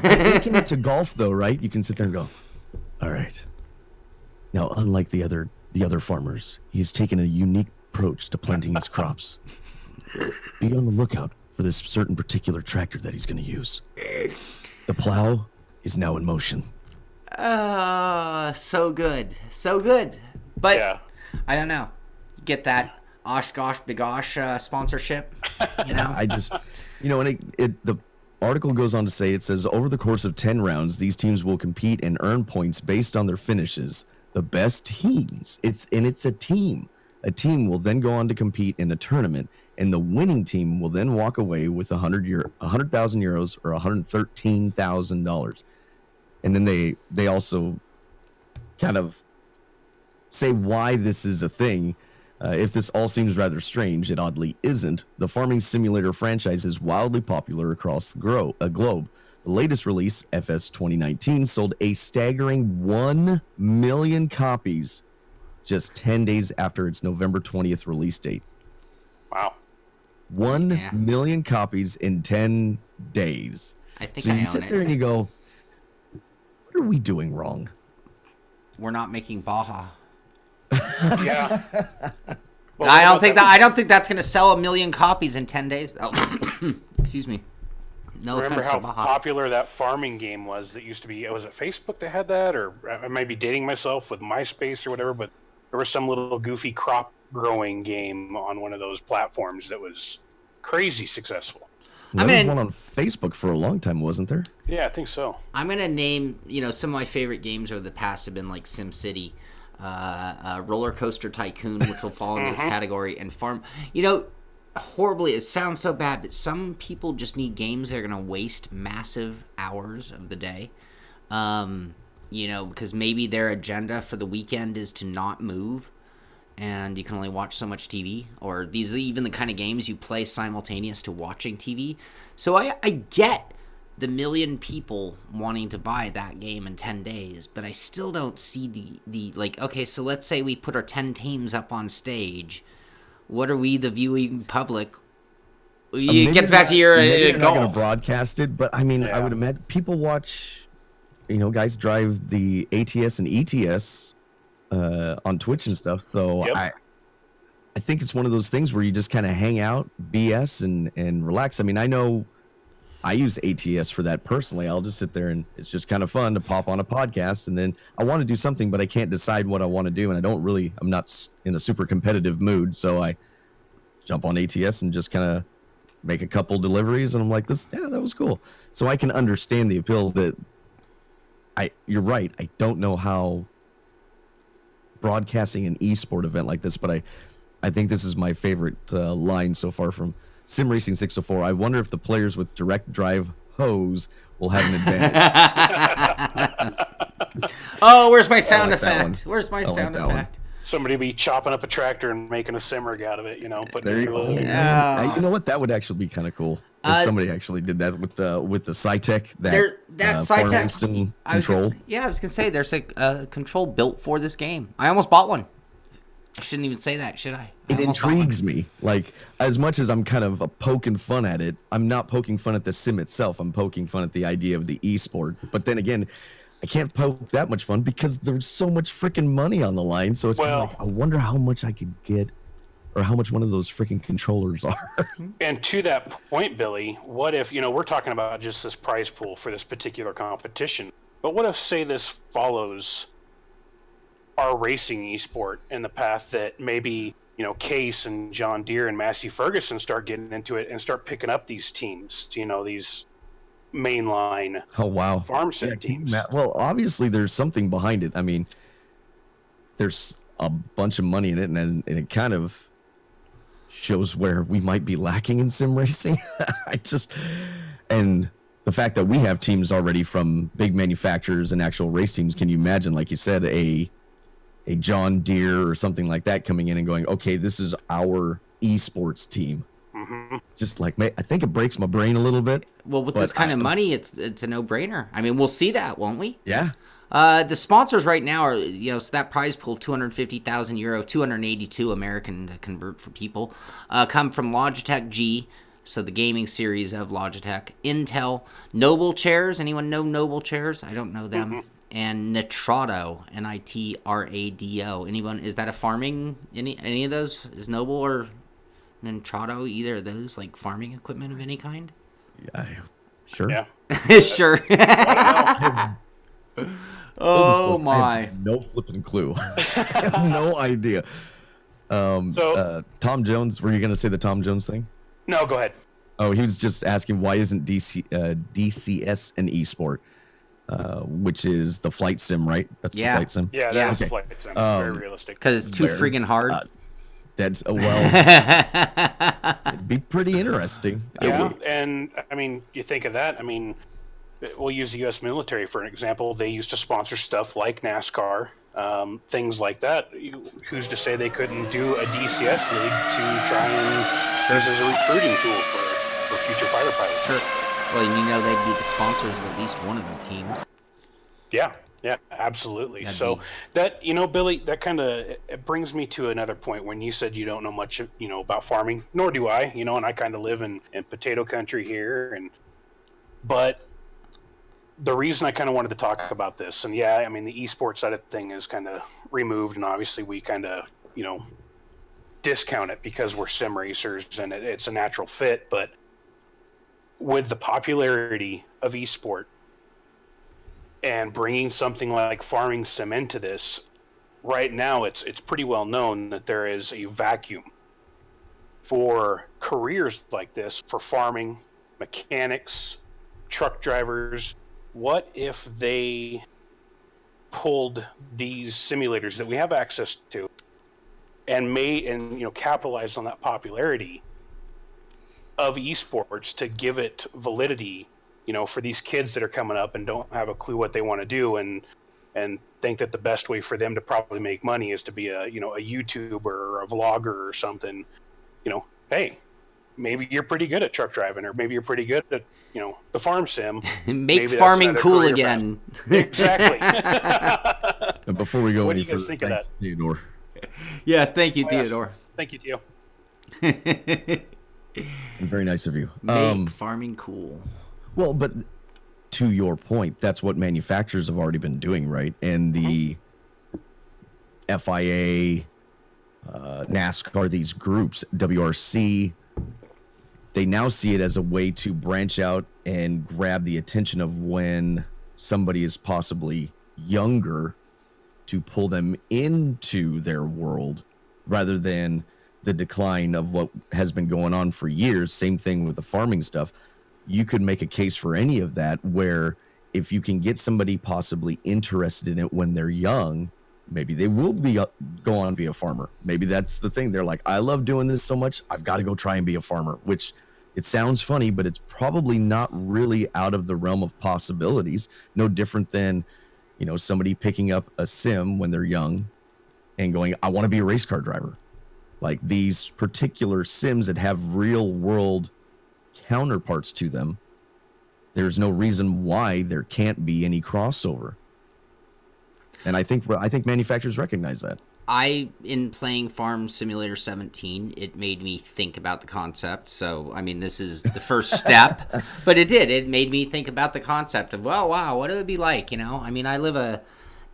Taking it to golf, though, right? You can sit there and go, all right. Now, unlike the other farmers, he's taken a unique approach to planting his crops. Be on the lookout for this certain particular tractor that he's going to use. The plow is now in motion. So good. But I don't know. Get that Oshkosh Bigosh sponsorship, I just, and the article goes on to say, it says, over the course of 10 rounds, these teams will compete and earn points based on their finishes. The best teams, it's a team. A team will then go on to compete in a tournament, and the winning team will then walk away with 100,000 euros or $113,000. And then they also kind of say why this is a thing. If this all seems rather strange, it oddly isn't. The farming simulator franchise is wildly popular across the globe. The latest release, FS 2019, sold a staggering 1 million copies just 10 days after its November 20th release date. Wow. 1 million copies in 10 days. I think so you sit there and you go, what are we doing wrong? We're not making Baja. Yeah. Well, I don't think that's going to sell 1 million copies in 10 days. Oh, excuse me. No Remember offense how to Baja. popular that farming game was? That used to be. Was it Facebook that had that, or I might be dating myself with MySpace or whatever? But there was some little goofy crop growing game on one of those platforms that was crazy successful. There was one on Facebook for a long time, wasn't there? Yeah, I think so. I'm going to name, some of my favorite games over the past have been like SimCity, Roller Coaster Tycoon, which will fall into this category, and Farm. Horribly, it sounds so bad, but some people just need games that are going to waste massive hours of the day. Because maybe their agenda for the weekend is to not move. and you can only watch so much TV, or these are even the kind of games you play simultaneous to watching TV. So I get the million people wanting to buy that game in 10 days, but I still don't see the like, okay, so let's say we put our 10 teams up on stage. What are we, the viewing public? It gets back to your golf. Not going to golf. broadcast it, but I mean, I would imagine people watch, guys drive the ATS and ETS on Twitch and stuff. So I think it's one of those things where you just kind of hang out, BS, and relax. I mean, I know I use ATS for that personally. I'll just sit there and it's just kind of fun to pop on a podcast, and then I want to do something, but I can't decide what I want to do, and I'm not in a super competitive mood, so I jump on ATS and just kind of make a couple deliveries, and I'm like, that was cool. So I can understand the appeal that you're right. I don't know how broadcasting an esport event like this, but I think this is my favorite line so far from Sim Racing 604. I wonder if the players with direct drive hose will have an advantage. Oh, where's my sound effect? Where's my sound effect? Somebody be chopping up a tractor and making a sim rig out of it, There you go. You know what? That would actually be kind of cool if somebody actually did that with the Cytec. That Cytec control. I was gonna say there's a control built for this game. I almost bought one. I shouldn't even say that, should I? It intrigues me. Like, as much as I'm kind of poking fun at it, I'm not poking fun at the sim itself. I'm poking fun at the idea of the esport. But then again, I can't poke that much fun because there's so much freaking money on the line. So it's kind of like, I wonder how much I could get, or how much one of those freaking controllers are. And to that point, Billy, what if, we're talking about just this prize pool for this particular competition, but what if, say, this follows our racing esport in the path that maybe, Case and John Deere and Massey Ferguson start getting into it and start picking up these teams, these mainline farm sim teams. Well, obviously there's something behind it. I mean, there's a bunch of money in it, and it kind of shows where we might be lacking in sim racing. And the fact that we have teams already from big manufacturers and actual race teams, can you imagine, like you said, a John Deere or something like that coming in and going, okay, this is our esports team. Mm-hmm. Just like, I think it breaks my brain a little bit. Well, with this kind of money, it's a no-brainer. I mean, we'll see that, won't we? Yeah. The sponsors right now are, so that prize pool, €250,000, 282 American to convert for people, come from Logitech G, so the gaming series of Logitech, Intel, Noble Chairs. Anyone know Noble Chairs? I don't know them. Mm-hmm. And Nitrado, Nitrado. Anyone? Is that a farming? Any of those? Is Noble or Nitrado either of those like farming equipment of any kind? Yeah, sure. Yeah, sure. Oh my! I have no flipping clue. I have no idea. Tom Jones. Were you going to say the Tom Jones thing? No, go ahead. Oh, he was just asking why isn't DCS an esport? Which is the flight sim, right? That's the flight sim. Yeah, that's the flight sim. Very realistic. Because it's too friggin' hard. That's it'd be pretty interesting. Yeah, and I mean, you think of that. I mean, we'll use the U.S. military for an example. They used to sponsor stuff like NASCAR, things like that. Who's to say they couldn't do a DCS league to try and use as a recruiting tool for future fighter pilots? Sure. Well, they'd be the sponsors of at least one of the teams. Yeah, absolutely. So that, Billy, that kind of it brings me to another point. When you said you don't know much, about farming, nor do I, and I kind of live in potato country here. But the reason I kind of wanted to talk about this, and the esports side of the thing is kind of removed, and obviously we kind of, discount it because we're sim racers and it's a natural fit, but with the popularity of esport and bringing something like farming sim into this, right now it's pretty well known that there is a vacuum for careers like this for farming, mechanics, truck drivers. What if they pulled these simulators that we have access to and capitalized on that popularity of esports to give it validity, for these kids that are coming up and don't have a clue what they want to do, and and think that the best way for them to probably make money is to be a YouTuber or a vlogger or something. Hey, maybe you're pretty good at truck driving, or maybe you're pretty good at the farm sim. Make Maybe farming cool again. Exactly. And before we go What do any you guys further, think of thanks, that? Theodore. Yes, thank you, Oh, yes. Theodore. Thank you, Theo. Very nice of you. Make farming cool. Well, but to your point, that's what manufacturers have already been doing, right? And the FIA, NASCAR, these groups, WRC, they now see it as a way to branch out and grab the attention of when somebody is possibly younger, to pull them into their world rather than the decline of what has been going on for years. Same thing with the farming stuff. You could make a case for any of that, where if you can get somebody possibly interested in it when they're young, maybe they will go on to be a farmer. Maybe that's the thing. They're like, I love doing this so much, I've got to go try and be a farmer, which it sounds funny, but it's probably not really out of the realm of possibilities. No different than, somebody picking up a sim when they're young and going, I want to be a race car driver. Like these particular sims that have real world counterparts to them, there's no reason why there can't be any crossover. And I think manufacturers recognize that. In playing Farm Simulator 17, it made me think about the concept. So, I mean, this is the first step, but it made me think about the concept of, well, wow, what it would be like, I mean, I live a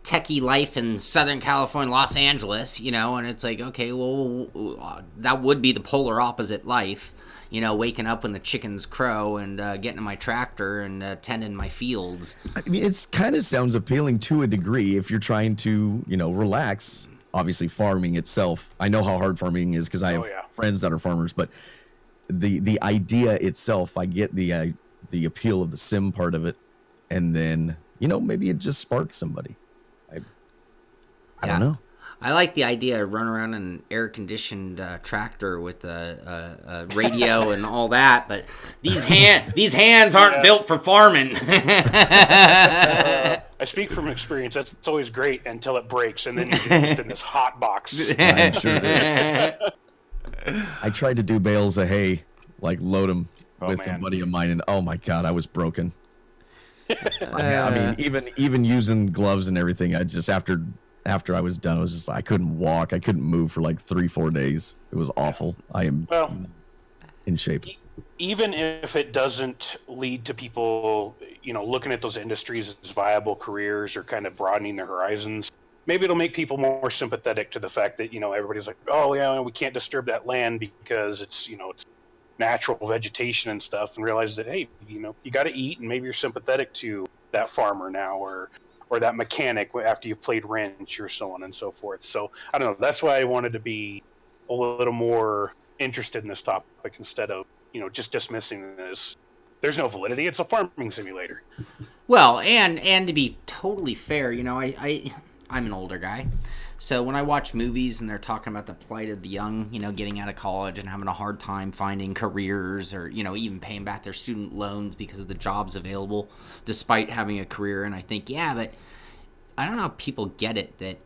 techie life in Southern California, Los Angeles, and it's like, okay, well, that would be the polar opposite life, waking up when the chickens crow and getting in my tractor and tending my fields. I mean, it's kind of sounds appealing to a degree if you're trying to, relax. Obviously, farming itself, I know how hard farming is because I have friends that are farmers, but the idea itself, I get the appeal of the sim part of it, and then, maybe it just sparks somebody. I don't know. I like the idea of running around an air-conditioned tractor with a radio and all that, but these hands aren't built for farming. I speak from experience. It's always great until it breaks, and then you're just in this hot box. I'm sure it is. I tried to do bales of hay, like load them with a buddy of mine, and oh my god, I was broken. I mean, even using gloves and everything, I just after I was done, I was just, I couldn't walk. I couldn't move for like 3-4 days. It was awful. I am in shape. Even if it doesn't lead to people, looking at those industries as viable careers or kind of broadening their horizons, maybe it'll make people more sympathetic to the fact that, everybody's like, oh yeah, we can't disturb that land because it's, it's natural vegetation and stuff, and realize that, hey, you got to eat, and maybe you're sympathetic to that farmer now, or that mechanic after you've played wrench, or so on and so forth. So I don't know. That's why I wanted to be a little more interested in this topic instead of, just dismissing this. There's no validity. It's a farming simulator. Well, and to be totally fair, I'm an older guy. So when I watch movies and they're talking about the plight of the young, getting out of college and having a hard time finding careers, or, even paying back their student loans because of the jobs available despite having a career. And I think, yeah, but I don't know how people get it that,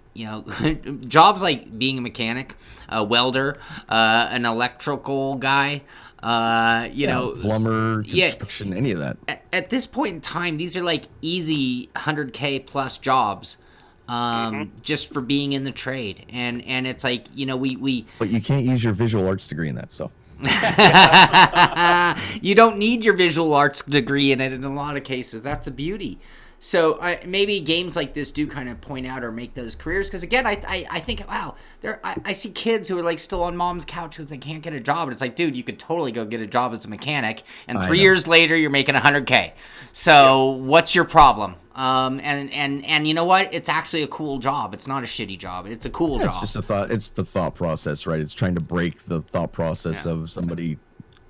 jobs like being a mechanic, a welder, an electrical guy, plumber, construction, any of that. At this point in time, these are like easy 100K plus jobs. Just for being in the trade, and it's like, we but you can't use your visual arts degree in that, so you don't need your visual arts degree in it in a lot of cases. That's the beauty. So maybe games like this do kind of point out or make those careers, because again, I think, wow, I see kids who are like still on mom's couch because they can't get a job, and it's like, dude, you could totally go get a job as a mechanic, and 3 years later you're making 100K. So what's your problem? And you know what? It's actually a cool job. It's not a shitty job. It's a cool job. It's just a thought. It's the thought process, right? It's trying to break the thought process of somebody.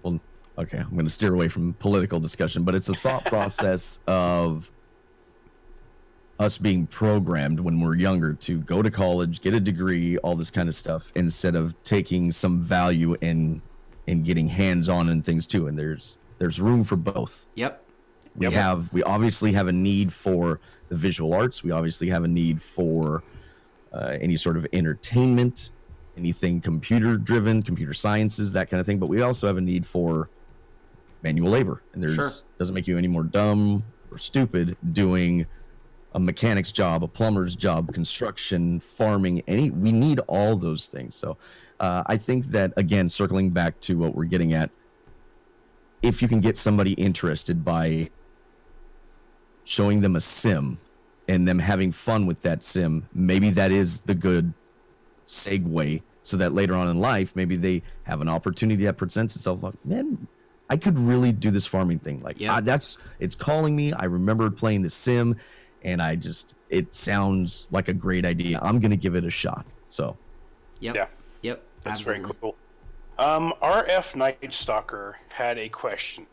Well, okay, I'm going to steer away from political discussion, but it's the thought process of us being programmed when we're younger to go to college, get a degree, all this kind of stuff, instead of taking some value in getting hands-on and things too. And there's room for both. Yep. We obviously have a need for the visual arts. We obviously have a need for any sort of entertainment, anything computer driven, computer sciences, that kind of thing. But we also have a need for manual labor, and doesn't make you any more dumb or stupid doing a mechanic's job, a plumber's job, construction, farming, we need all those things. So I think that, again, circling back to what we're getting at, if you can get somebody interested by showing them a sim and them having fun with that sim, maybe that is the good segue, so that later on in life, maybe they have an opportunity that presents itself. Like, man, I could really do this farming thing. Like, it's calling me. I remember playing the sim, and it sounds like a great idea. I'm going to give it a shot. So, Yep. That's Absolutely. very cool. RF Night Stalker had a question,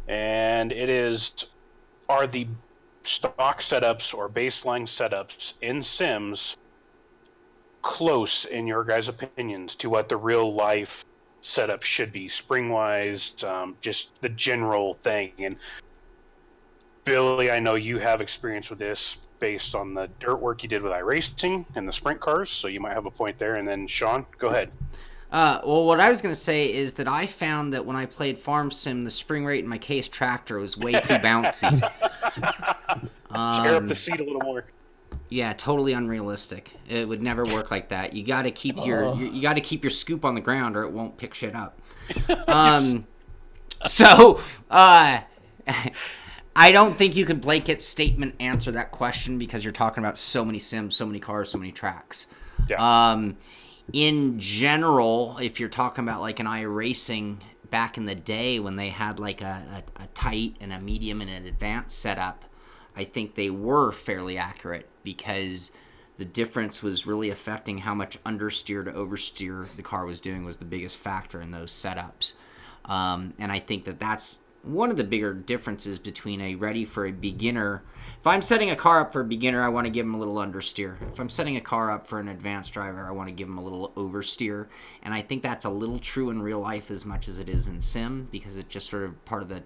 and it is, are the stock setups or baseline setups in Sims close, in your guys' opinions, to what the real life setup should be, spring-wise, just the general thing? And Billy, I know you have experience with this based on the dirt work you did with iRacing and the sprint cars, so you might have a point there. And then Shaun, go ahead. Well, what I was going to say is that I found that when I played Farm Sim, the spring rate in my case tractor was way too bouncy. Tear up the seat a little more. Yeah, totally unrealistic. It would never work like that. You got to keep you got to keep your scoop on the ground, or it won't pick shit up. I don't think you can blanket statement answer that question, because you're talking about so many sims, so many cars, so many tracks. Yeah. In general, if you're talking about like an iRacing back in the day when they had like a tight and a medium and an advanced setup, I think they were fairly accurate, because the difference was really affecting how much understeer to oversteer the car was doing was the biggest factor in those setups. And I think that that's one of the bigger differences between a ready for a beginner. If I'm setting a car up for a beginner, I want to give him a little understeer. If I'm setting a car up for an advanced driver, I want to give him a little oversteer. And I think that's a little true in real life as much as it is in sim, because it's just sort of part of the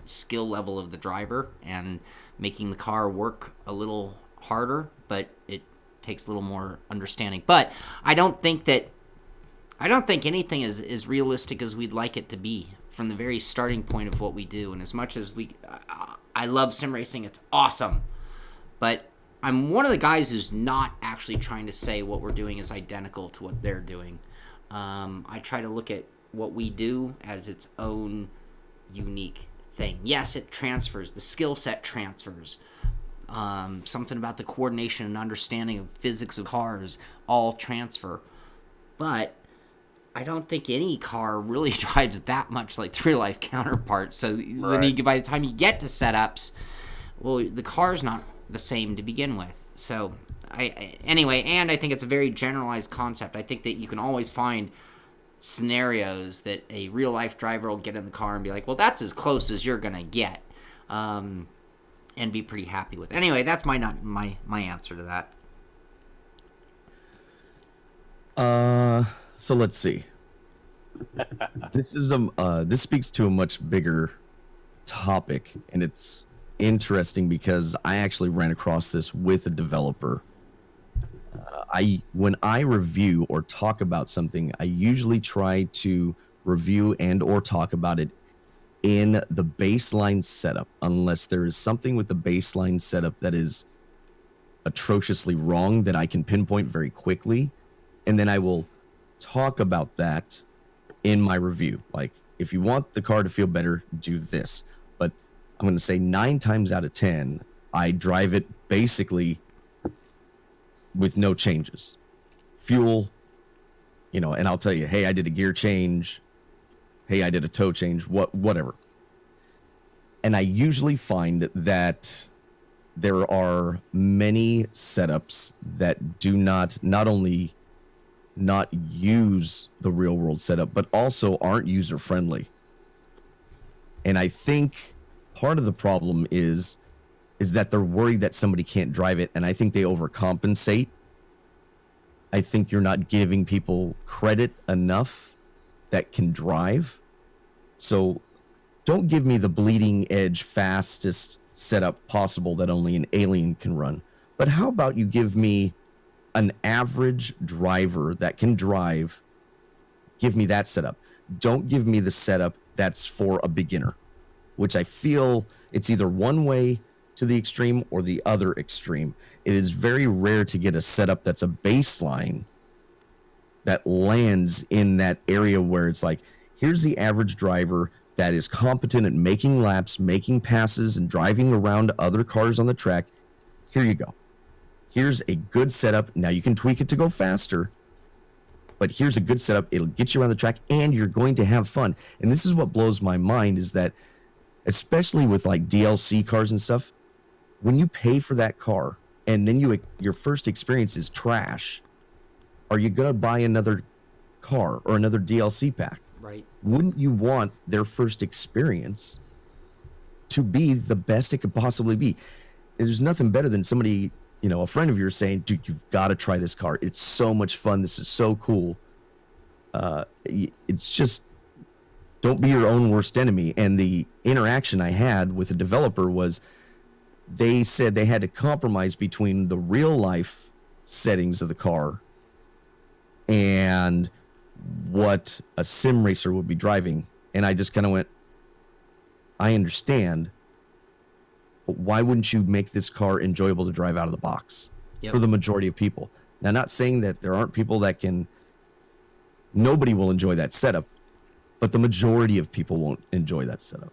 skill level of the driver and making the car work a little harder, but it takes a little more understanding. But I don't think anything is as realistic as we'd like it to be from the very starting point of what we do. And as much as I love sim racing, it's awesome, but I'm one of the guys who's not actually trying to say what we're doing is identical to what they're doing. I try to look at what we do as its own unique thing. Yes, it transfers. The skill set transfers. Something about the coordination and understanding of physics of cars all transfer. But I don't think any car really drives that much like the real life counterpart. So by the time you get to setups, well, the car's not the same to begin with. So anyway, and I think it's a very generalized concept. I think that you can always find scenarios that a real life driver will get in the car and be like, well, that's as close as you're gonna get, and be pretty happy with. Anyway, that's my answer to that. So let's see. This speaks to a much bigger topic, and it's interesting because I actually ran across this with a developer. When I review or talk about something, I usually try to review and or talk about it in the baseline setup, unless there is something with the baseline setup that is atrociously wrong that I can pinpoint very quickly, and then I will talk about that in my review. Like, if you want the car to feel better, do this. But I'm going to say 9 times out of 10, I drive it basically with no changes. Fuel, and I'll tell you, hey, I did a gear change. Hey, I did a tow change, whatever. And I usually find that there are many setups that do not only not use the real world setup, but also aren't user friendly. And I think part of the problem is that they're worried that somebody can't drive it, and I think they overcompensate. I think you're not giving people credit enough that can drive. So don't give me the bleeding edge fastest setup possible that only an alien can run. But how about you give me an average driver that can drive? Give me that setup. Don't give me the setup that's for a beginner, which I feel it's either one way to the extreme or the other extreme. It is very rare to get a setup that's a baseline that lands in that area where it's like, here's the average driver that is competent at making laps, making passes, and driving around other cars on the track. Here you go. Here's a good setup. Now you can tweak it to go faster, but here's a good setup. It'll get you around the track, and you're going to have fun. And this is what blows my mind is that, especially with like DLC cars and stuff, when you pay for that car and then your first experience is trash, are you going to buy another car or another DLC pack? Right. Wouldn't you want their first experience to be the best it could possibly be? There's nothing better than somebody, a friend of yours saying, dude, you've got to try this car. It's so much fun. This is so cool. It's just, don't be your own worst enemy. And the interaction I had with the developer was, they said they had to compromise between the real life settings of the car and what a sim racer would be driving. And I just kind of went, I understand, but why wouldn't you make this car enjoyable to drive out of the box for the majority of people? Now, not saying that there aren't people that nobody will enjoy that setup, but the majority of people won't enjoy that setup.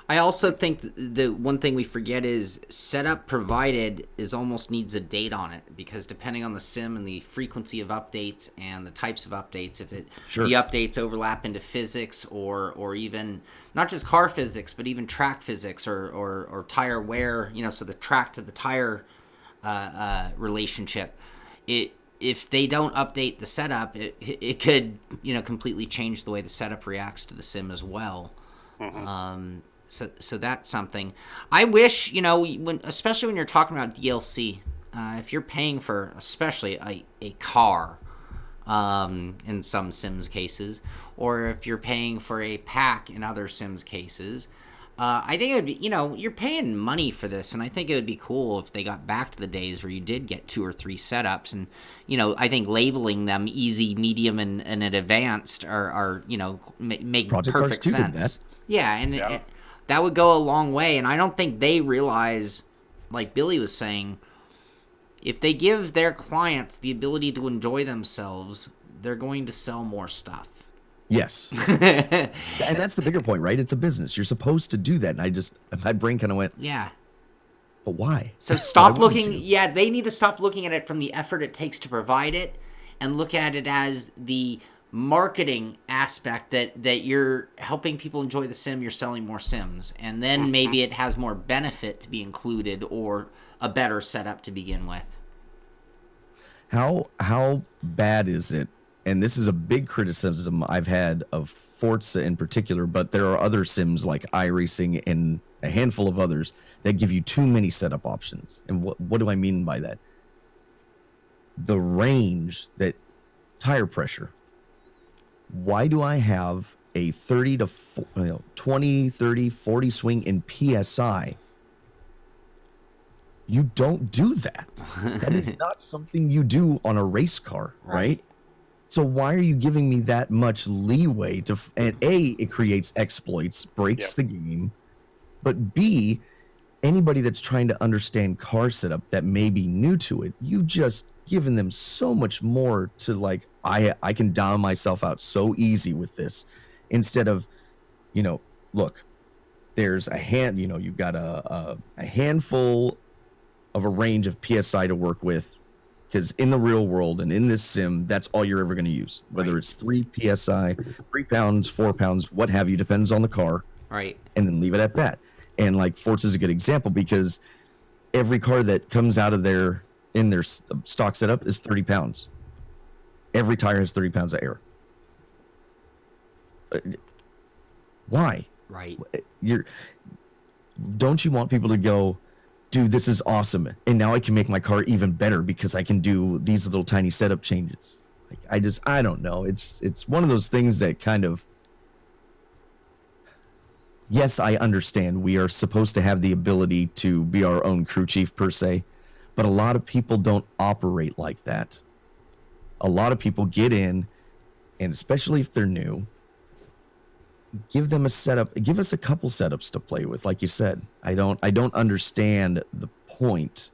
I also think the one thing we forget is setup provided almost needs a date on it, because depending on the sim and the frequency of updates and the types of updates, if the updates overlap into physics or even not just car physics, but even track physics or tire wear, so the track to the tire relationship, if they don't update the setup, it could completely change the way the setup reacts to the sim as well. Mm-hmm. So that's something. I wish, especially when you're talking about DLC, if you're paying for especially a car, in some Sims cases, or if you're paying for a pack in other Sims cases, I think it would be, you're paying money for this, and I think it would be cool if they got back to the days where you did get 2 or 3 setups, and, I think labeling them easy, medium, and advanced are make Project perfect Cars 2 sense. did that. Yeah, and that would go a long way, and I don't think they realize, like Billy was saying, if they give their clients the ability to enjoy themselves, they're going to sell more stuff. Yes. And that's the bigger point, right? It's a business. You're supposed to do that. And my brain kind of went, yeah. But why? So stop looking, they need to stop looking at it from the effort it takes to provide it and look at it as the marketing aspect that you're helping people enjoy the sim, you're selling more sims, and then maybe it has more benefit to be included or a better setup to begin with. How bad is it? And this is a big criticism I've had of Forza in particular, but there are other sims like iRacing and a handful of others that give you too many setup options. And what do I mean by that? The range, that tire pressure. Why do I have a 30 to 20, 30, 40 swing in PSI? You don't do that. That is not something you do on a race car, right? So why are you giving me that much leeway and A, it creates exploits, breaks the game, but B, anybody that's trying to understand car setup that may be new to it, you've just given them so much more to like, I can dial myself out so easy with this, instead of, look, there's you've got a handful of a range of PSI to work with, because in the real world and in this sim, that's all you're ever going to use, whether it's 3 PSI, 3 pounds, 4 pounds, what have you, depends on the car. Right. And then leave it at that. And like Forza is a good example, because every car that comes out of in their stock setup is 30 pounds. Every tire has 30 pounds of air. Why? Right. Don't you want people to go, dude, this is awesome, and now I can make my car even better because I can do these little tiny setup changes? Like, I don't know. It's one of those things that kind of, yes, I understand we are supposed to have the ability to be our own crew chief per se, but a lot of people don't operate like that. A lot of people get in, and especially if they're new, give them a setup, give us a couple setups to play with. Like you said, I don't understand the point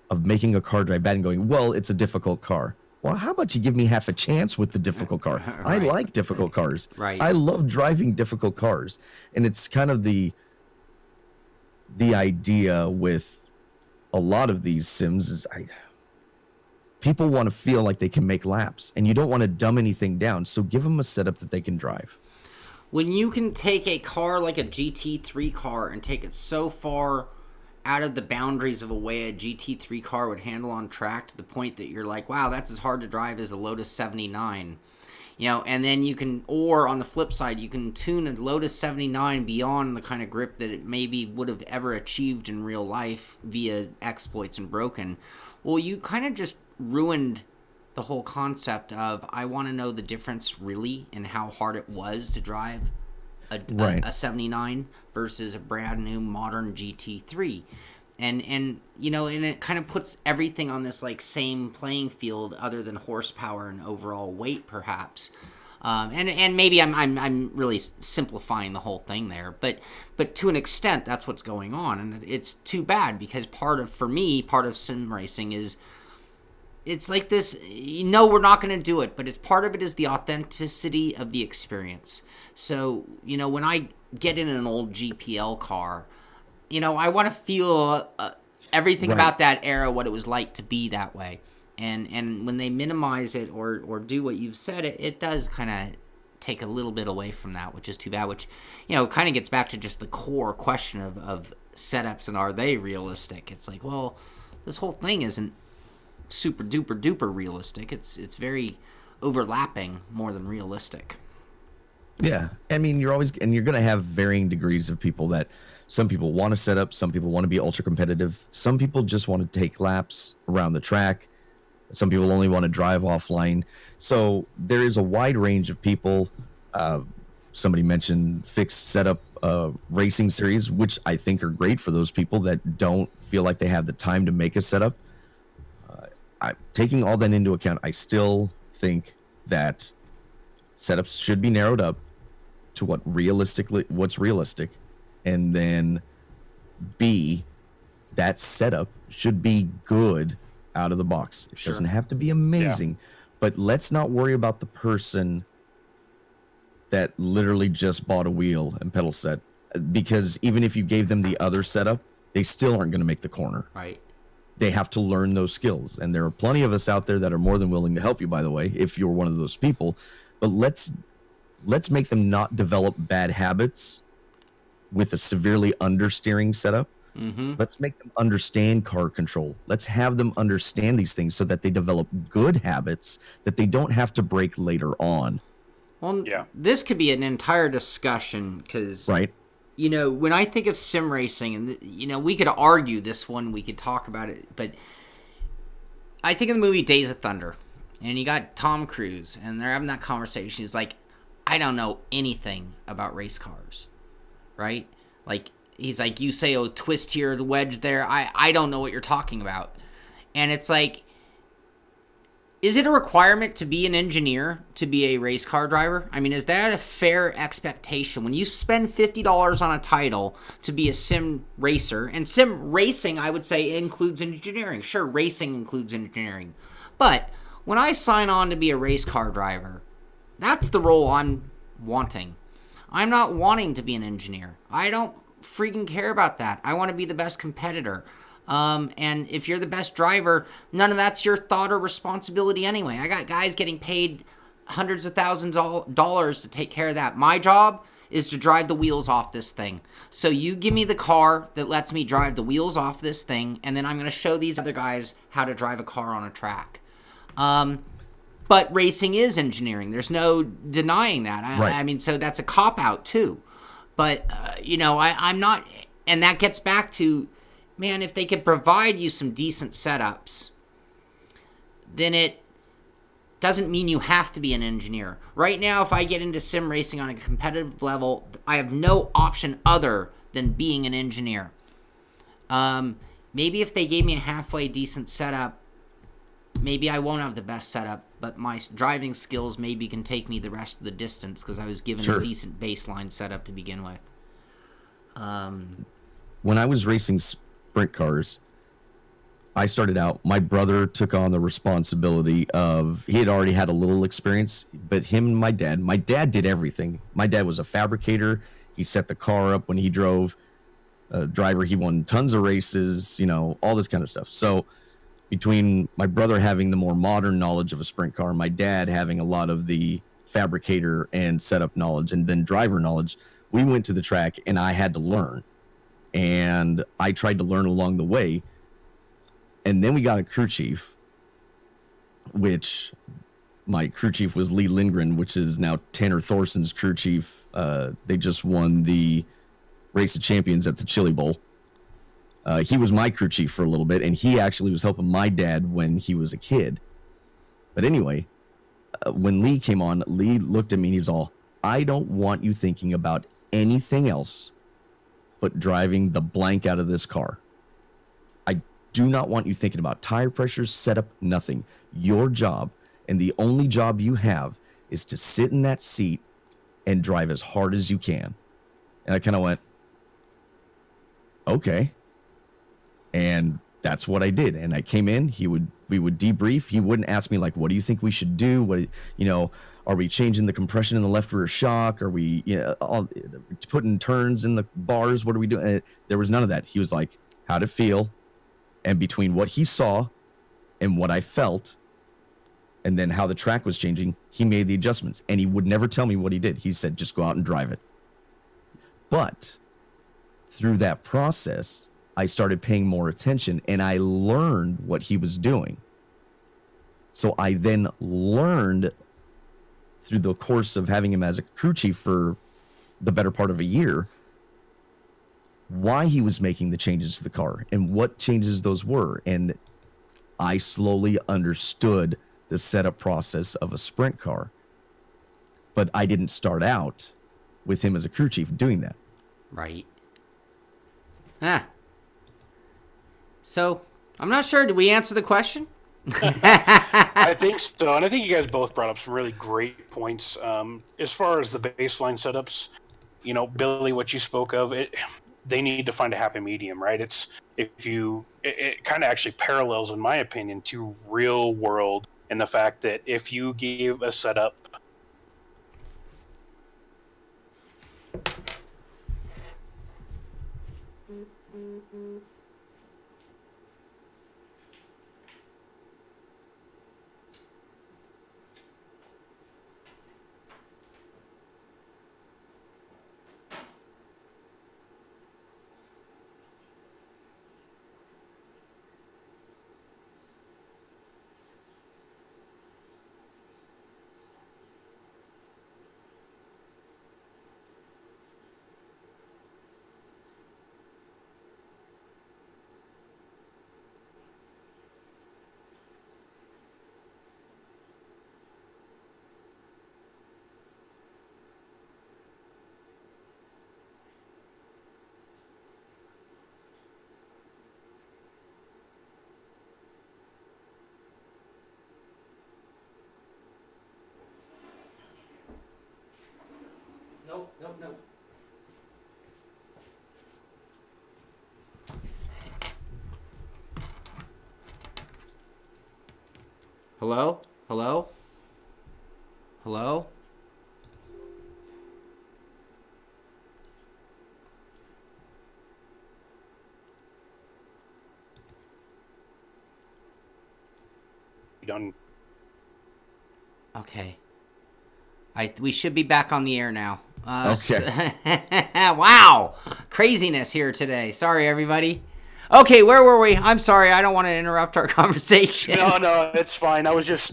of making a car drive bad and going, well, it's a difficult car. Well, how about you give me half a chance with the difficult car? Right. I like difficult cars. Right. I love driving difficult cars. And it's kind of the idea with a lot of these sims is people want to feel like they can make laps, and you don't want to dumb anything down. So give them a setup that they can drive. When you can take a car like a GT3 car and take it so far out of the boundaries of a way a GT3 car would handle on track to the point that you're like, wow, that's as hard to drive as the Lotus 79. And then you can, or on the flip side, you can tune a Lotus 79 beyond the kind of grip that it maybe would have ever achieved in real life via exploits and broken. Well, you kind of just ruined the whole concept of, I want to know the difference really in how hard it was to drive a 79 versus a brand new modern GT3. And it kind of puts everything on this like same playing field other than horsepower and overall weight perhaps. And maybe I'm really simplifying the whole thing there, but to an extent that's what's going on, and it's too bad because part of sim racing is, it's like this, we're not going to do it, but it's part of it is the authenticity of the experience. So, when I get in an old GPL car, I want to feel everything about that era, what it was like to be that way. And when they minimize it or do what you've said, it does kind of take a little bit away from that, which is too bad, which, kind of gets back to just the core question of setups and are they realistic? It's like, well, this whole thing isn't super duper duper realistic. It's very overlapping more than realistic. Yeah, I mean, you're going to have varying degrees of people that some people want to set up, some people want to be ultra competitive, some people just want to take laps around the track, some people only want to drive offline. So there is a wide range of people. Somebody mentioned fixed setup racing series, which I think are great for those people that don't feel like they have the time to make a setup. Taking all that into account, I still think that setups should be narrowed up to what's realistic, and then B, that setup should be good out of the box. It doesn't have to be amazing, but let's not worry about the person that literally just bought a wheel and pedal set, because even if you gave them the other setup, they still aren't going to make the corner. Right. They have to learn those skills, and there are plenty of us out there that are more than willing to help you, by the way, if you're one of those people. But let's make them not develop bad habits with a severely understeering setup. Mm-hmm. Let's make them understand car control. Let's have them understand these things so that they develop good habits that they don't have to break later on. Well, this could be an entire discussion because, right? When I think of sim racing, and, we could argue this one, we could talk about it, but I think of the movie Days of Thunder, and you got Tom Cruise, and they're having that conversation. He's like, I don't know anything about race cars, right? Like, he's like, you say, oh, twist here, the wedge there. I don't know what you're talking about. And it's like, is it a requirement to be an engineer to be a race car driver? I mean, is that a fair expectation? When you spend $50 on a title to be a sim racer, and sim racing, I would say, includes engineering. Sure, racing includes engineering. But when I sign on to be a race car driver, that's the role I'm wanting. I'm not wanting to be an engineer. I don't freaking care about that. I want to be the best competitor. And if you're the best driver, none of that's your thought or responsibility anyway. I got guys getting paid hundreds of thousands of dollars to take care of that. My job is to drive the wheels off this thing. So you give me the car that lets me drive the wheels off this thing, and then I'm going to show these other guys how to drive a car on a track. But racing is engineering. There's no denying that. I mean, so that's a cop-out too. But, I'm not... And that gets back to... Man, if they could provide you some decent setups, then doesn't mean you have to be an engineer. Right now, if I get into sim racing on a competitive level, I have no option other than being an engineer. Maybe if they gave me a halfway decent setup, maybe I won't have the best setup, but my driving skills maybe can take me the rest of the distance because I was given a decent baseline setup to begin with. When I was racing sprint cars, I started out, my brother took on the responsibility of, he had already had a little experience, but him and my dad did everything. My dad was a fabricator. He set the car up when he drove. Driver, he won tons of races, you know, all this kind of stuff. So between my brother having the more modern knowledge of a sprint car, my dad having a lot of the fabricator and setup knowledge, and then driver knowledge, we went to the track and I had to learn. And I tried to learn along the way. And then we got a crew chief, which my crew chief was Lee Lindgren, which is now Tanner Thorson's crew chief. They just won the Race of Champions at the Chili Bowl. He was my crew chief for a little bit, and he actually was helping my dad when he was a kid. But anyway, when Lee came on, Lee looked at me and he's all, I don't want you thinking about anything else but driving the blank out of this car. I do not want you thinking about tire pressures, setup, nothing. Your job, and the only job you have, is to sit in that seat and drive as hard as you can. And I kind of went, okay. And that's what I did. And I came in, we would debrief. He wouldn't ask me like, what do you think we should do? What, you know, are we changing the compression in the left rear shock? Are we, you know, all putting turns in the bars? What are we doing? There was none of that. He was like, how'd it feel? And between what he saw and what I felt, and then how the track was changing, he made the adjustments. And he would never tell me what he did. He said, just go out and drive it. But through that process, I started paying more attention and I learned what he was doing. So I then learned through the course of having him as a crew chief for the better part of a year, why he was making the changes to the car and what changes those were. And I slowly understood the setup process of a sprint car, but I didn't start out with him as a crew chief doing that. Right. So, I'm not sure. Did we answer the question? I think so, and I think you guys both brought up some really great points. As far as the baseline setups, you know, Billy, what you spoke of, they need to find a happy medium, right? It kind of actually parallels, in my opinion, to real world, and the fact that if you give a setup Nope. Hello? done. Okay. We should be back on the air now. Okay. Wow. Craziness here today. Sorry, everybody. Okay, where were we? I'm sorry. I don't want to interrupt our conversation. No, it's fine. I was just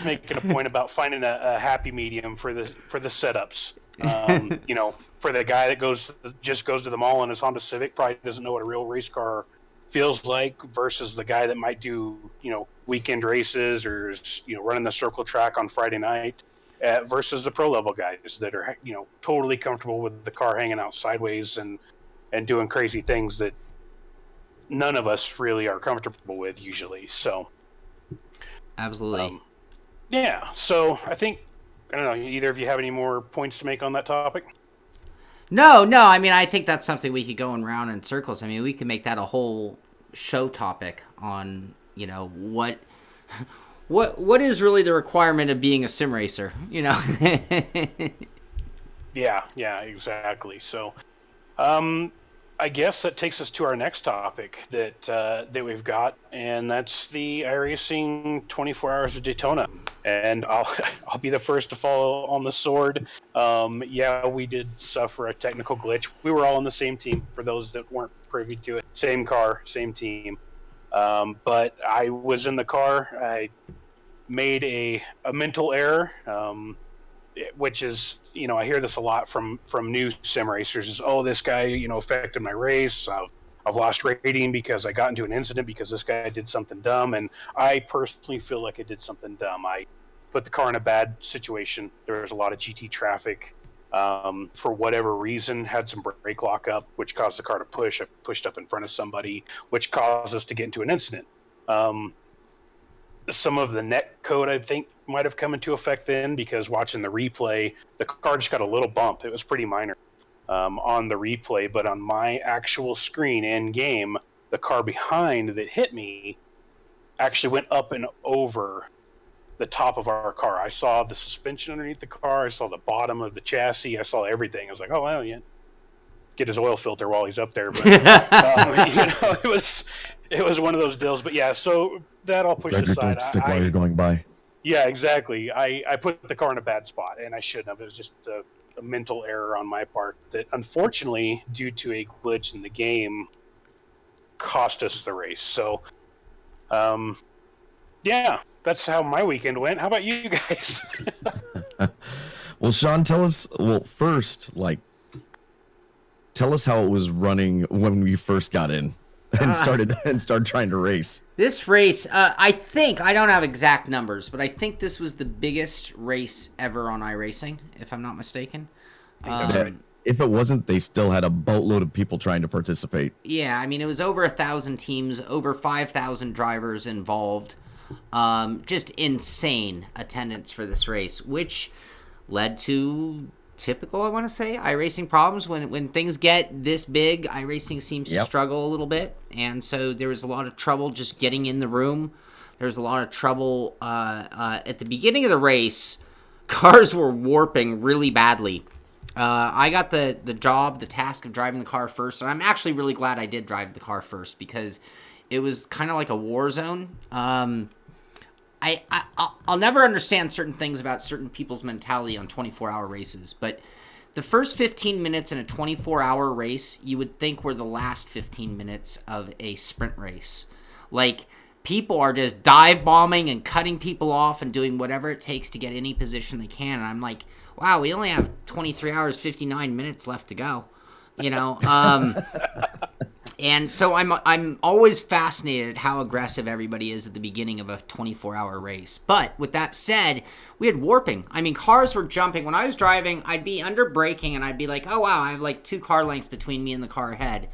making a point about finding a happy medium for the setups. You know, for the guy that goes to the mall in his Honda Civic, probably doesn't know what a real race car feels like versus the guy that might do, weekend races or, running the circle track on Friday night versus the pro level guys that are, totally comfortable with the car hanging out sideways and doing crazy things that none of us really are comfortable with usually. So, Absolutely. Yeah. So I think, I don't know, either of you have any more points to make on that topic? No. I mean, I think that's something we could go around in circles. I mean, we could make that a whole show topic on, what is really the requirement of being a sim racer, Yeah, exactly. So, I guess that takes us to our next topic that we've got, and that's the iRacing 24 Hours of Daytona. And I'll be the first to fall on the sword. Yeah, we did suffer a technical glitch. We were all on the same team. For those that weren't privy to it, same car, same team. But I was in the car. I made a mental error. Which is, I hear this a lot from new sim racers is, oh, this guy, affected my race. I've lost rating because I got into an incident because this guy did something dumb. And I personally feel like I did something dumb. I put the car in a bad situation. There was a lot of GT traffic. For whatever reason, had some brake lock up, which caused the car to push. I pushed up in front of somebody, which caused us to get into an incident. Some of the net code, I think, might have come into effect then, because watching the replay, the car just got a little bump. It was pretty minor on the replay, but on my actual screen in game, the car behind that hit me actually went up and over the top of our car. I saw the suspension underneath the car. I saw the bottom of the chassis. I saw everything. I was like, oh, well, yeah, get his oil filter while he's up there. But it was one of those deals. But yeah, so that all pushed Grab your aside. dipstick while you're going by. Yeah, exactly. I put the car in a bad spot, and I shouldn't have. It was just a mental error on my part that, unfortunately, due to a glitch in the game, cost us the race. So, yeah, that's how my weekend went. How about you guys? Well, Shaun, tell us. Well, first, tell us how it was running when we first got in and started trying to race. This race, I think, I don't have exact numbers, but I think this was the biggest race ever on iRacing, if I'm not mistaken. If it wasn't, they still had a boatload of people trying to participate. Yeah, I mean, it was over 1,000 teams, over 5,000 drivers involved. Just insane attendance for this race, which led to typical, I want to say, iRacing problems. When things get this big, iRacing seems to struggle a little bit, and so there was a lot of trouble just getting in the room. There was a lot of trouble at the beginning of the race. Cars were warping really badly. I got the task of driving the car first, and I'm actually really glad I did drive the car first, because it was kind of like a war zone. I'll never understand certain things about certain people's mentality on 24-hour races, but the first 15 minutes in a 24-hour race, you would think were the last 15 minutes of a sprint race. Like, people are just dive bombing and cutting people off and doing whatever it takes to get any position they can. And I'm like, wow, we only have 23 hours, 59 minutes left to go, And so I'm always fascinated at how aggressive everybody is at the beginning of a 24-hour race. But with that said, we had warping. I mean, cars were jumping. When I was driving, I'd be under braking, and I'd be like, oh, wow, I have like 2 car lengths between me and the car ahead.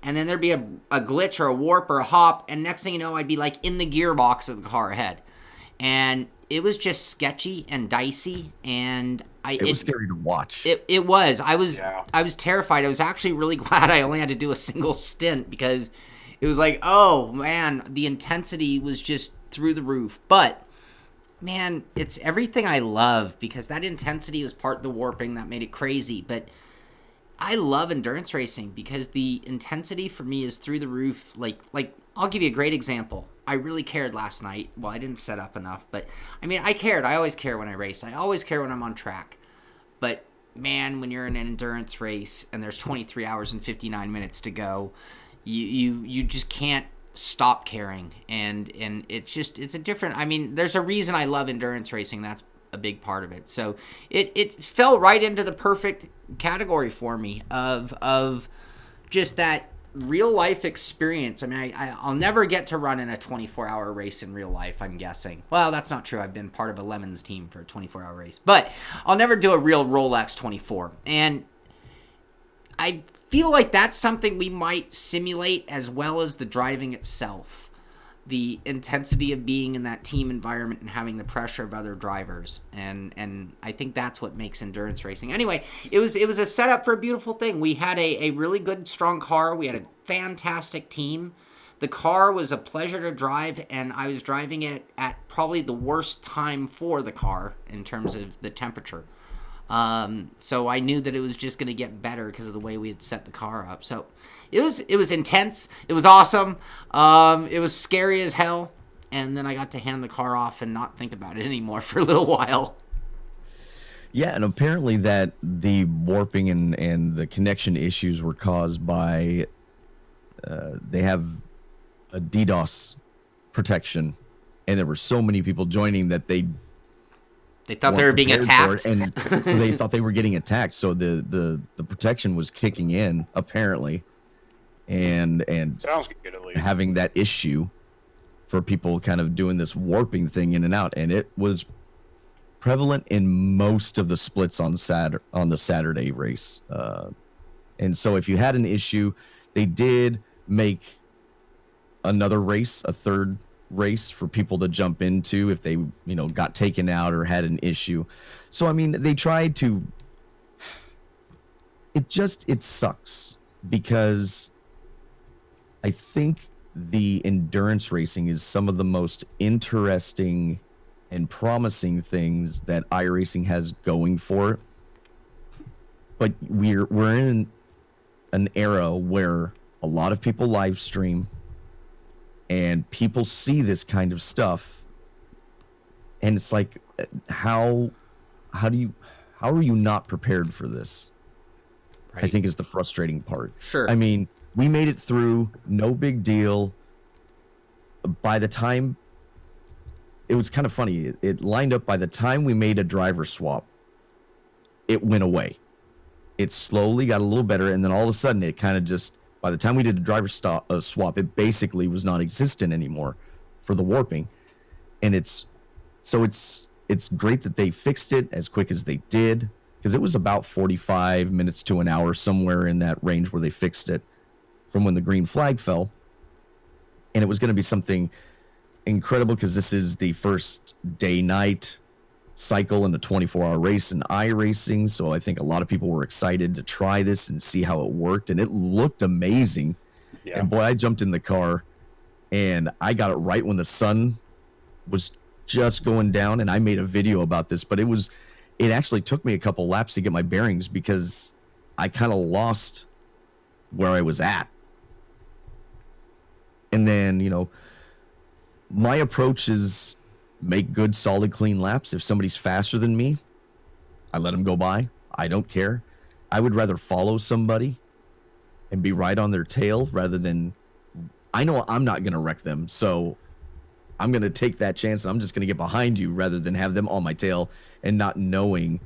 And then there'd be a glitch or a warp or a hop, and next thing you know, I'd be like in the gearbox of the car ahead. And it was just sketchy and dicey, and it was scary to watch. It was. I was terrified. I was actually really glad I only had to do a single stint, because it was like, oh man, the intensity was just through the roof. But man, it's everything I love, because that intensity was part of the warping that made it crazy. But I love endurance racing because the intensity for me is through the roof. Like I'll give you a great example. I really cared last night. Well, I didn't set up enough, but I mean, I cared. I always care when I race. I always care when I'm on track. But man, when you're in an endurance race and there's 23 hours and 59 minutes to go, you just can't stop caring. And it's a different, I mean, there's a reason I love endurance racing. That's a big part of it. So it fell right into the perfect category for me of just that real life experience. I mean, I'll never get to run in a 24-hour race in real life, I'm guessing. Well, that's not true. I've been part of a Lemons team for a 24-hour race. But I'll never do a real Rolex 24. And I feel like that's something we might simulate as well as the driving itself. The intensity of being in that team environment and having the pressure of other drivers, and I think that's what makes endurance racing. Anyway, it was a setup for a beautiful thing. We had a really good, strong car. We had a fantastic team. The car was a pleasure to drive, and I was driving it at probably the worst time for the car in terms of the temperature. So I knew that it was just going to get better because of the way we had set the car up. So it was intense. It was awesome. It was scary as hell. And then I got to hand the car off and not think about it anymore for a little while. Yeah, and apparently that the warping and the connection issues were caused by they have a DDoS protection, and there were so many people joining that they thought they were being attacked, and so they thought they were getting attacked. So the protection was kicking in apparently, and Sounds good, at least. having that issue for people kind of doing this warping thing in and out, and it was prevalent in most of the splits on the Saturday race. And so if you had an issue, they did make another race, a third race for people to jump into if they, got taken out or had an issue. So, I mean, they tried to, it sucks because I think the endurance racing is some of the most interesting and promising things that iRacing has going for it. But we're in an era where a lot of people live stream and people see this kind of stuff, and it's like, how are you not prepared for this? Right. I think is the frustrating part. Sure. I mean, we made it through, no big deal. By the time, it was kind of funny. It lined up by the time we made a driver swap, it went away. It slowly got a little better, and then all of a sudden, it kind of just, by the time we did a driver swap, it basically was non-existent anymore for the warping. And it's great that they fixed it as quick as they did, because it was about 45 minutes to an hour, somewhere in that range where they fixed it from when the green flag fell. And it was going to be something incredible because this is the first day-night cycle in the 24-hour race in iRacing, so I think a lot of people were excited to try this and see how it worked, and it looked amazing. Yeah. And boy, I jumped in the car and I got it right when the sun was just going down, and I made a video about this, but it actually took me a couple laps to get my bearings because I kind of lost where I was at. And then, my approach is make good, solid, clean laps. If somebody's faster than me, I let them go by. I don't care. I would rather follow somebody and be right on their tail rather than, I know I'm not going to wreck them, so I'm going to take that chance and I'm just going to get behind you rather than have them on my tail and not knowing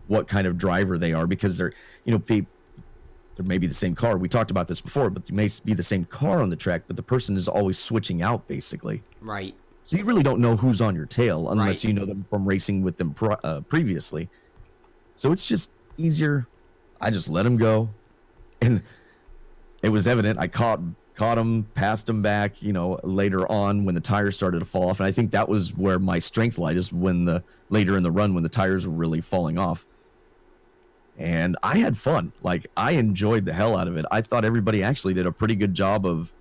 what kind of driver they are, because they're may be the same car. We talked about this before, but they may be the same car on the track, but the person is always switching out, basically. Right. So you really don't know who's on your tail unless you know them from racing with them previously. So it's just easier. I just let them go. And it was evident. I caught them, passed them back, later on when the tires started to fall off. And I think that was where my strength lied, is when later in the run when the tires were really falling off. And I had fun. Like, I enjoyed the hell out of it. I thought everybody actually did a pretty good job of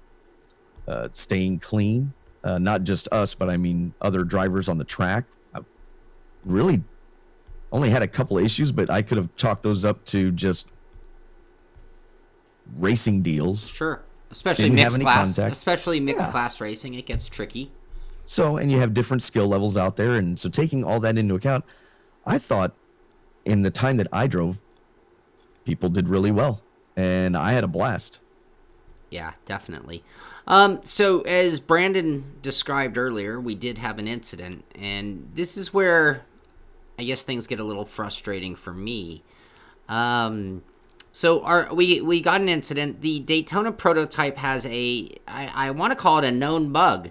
staying clean. Not just us, but I mean other drivers on the track. I really only had a couple of issues, but I could have chalked those up to just racing deals. Sure. Especially mixed class racing, it gets tricky. So, and you have different skill levels out there, and so taking all that into account, I thought in the time that I drove, people did really well, and I had a blast. Yeah, definitely. So as Brandon described earlier, we did have an incident, and this is where I guess things get a little frustrating for me. So we got an incident. The Daytona prototype has I want to call it a known bug.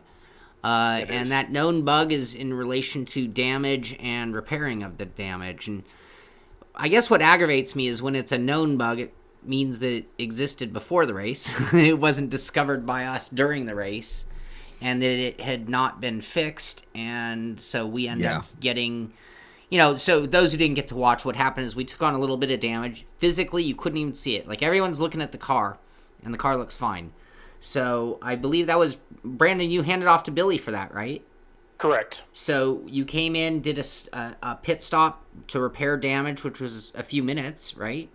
And that known bug is in relation to damage and repairing of the damage. And I guess what aggravates me is when it's a known bug, it means that it existed before the race. It wasn't discovered by us during the race, and that it had not been fixed. And so we end up getting... so those who didn't get to watch, what happened is we took on a little bit of damage. Physically, you couldn't even see it. Like, everyone's looking at the car, and the car looks fine. So I believe that was, Brandon, you handed off to Billy for that, right? Correct. So you came in, did a pit stop to repair damage, which was a few minutes, right?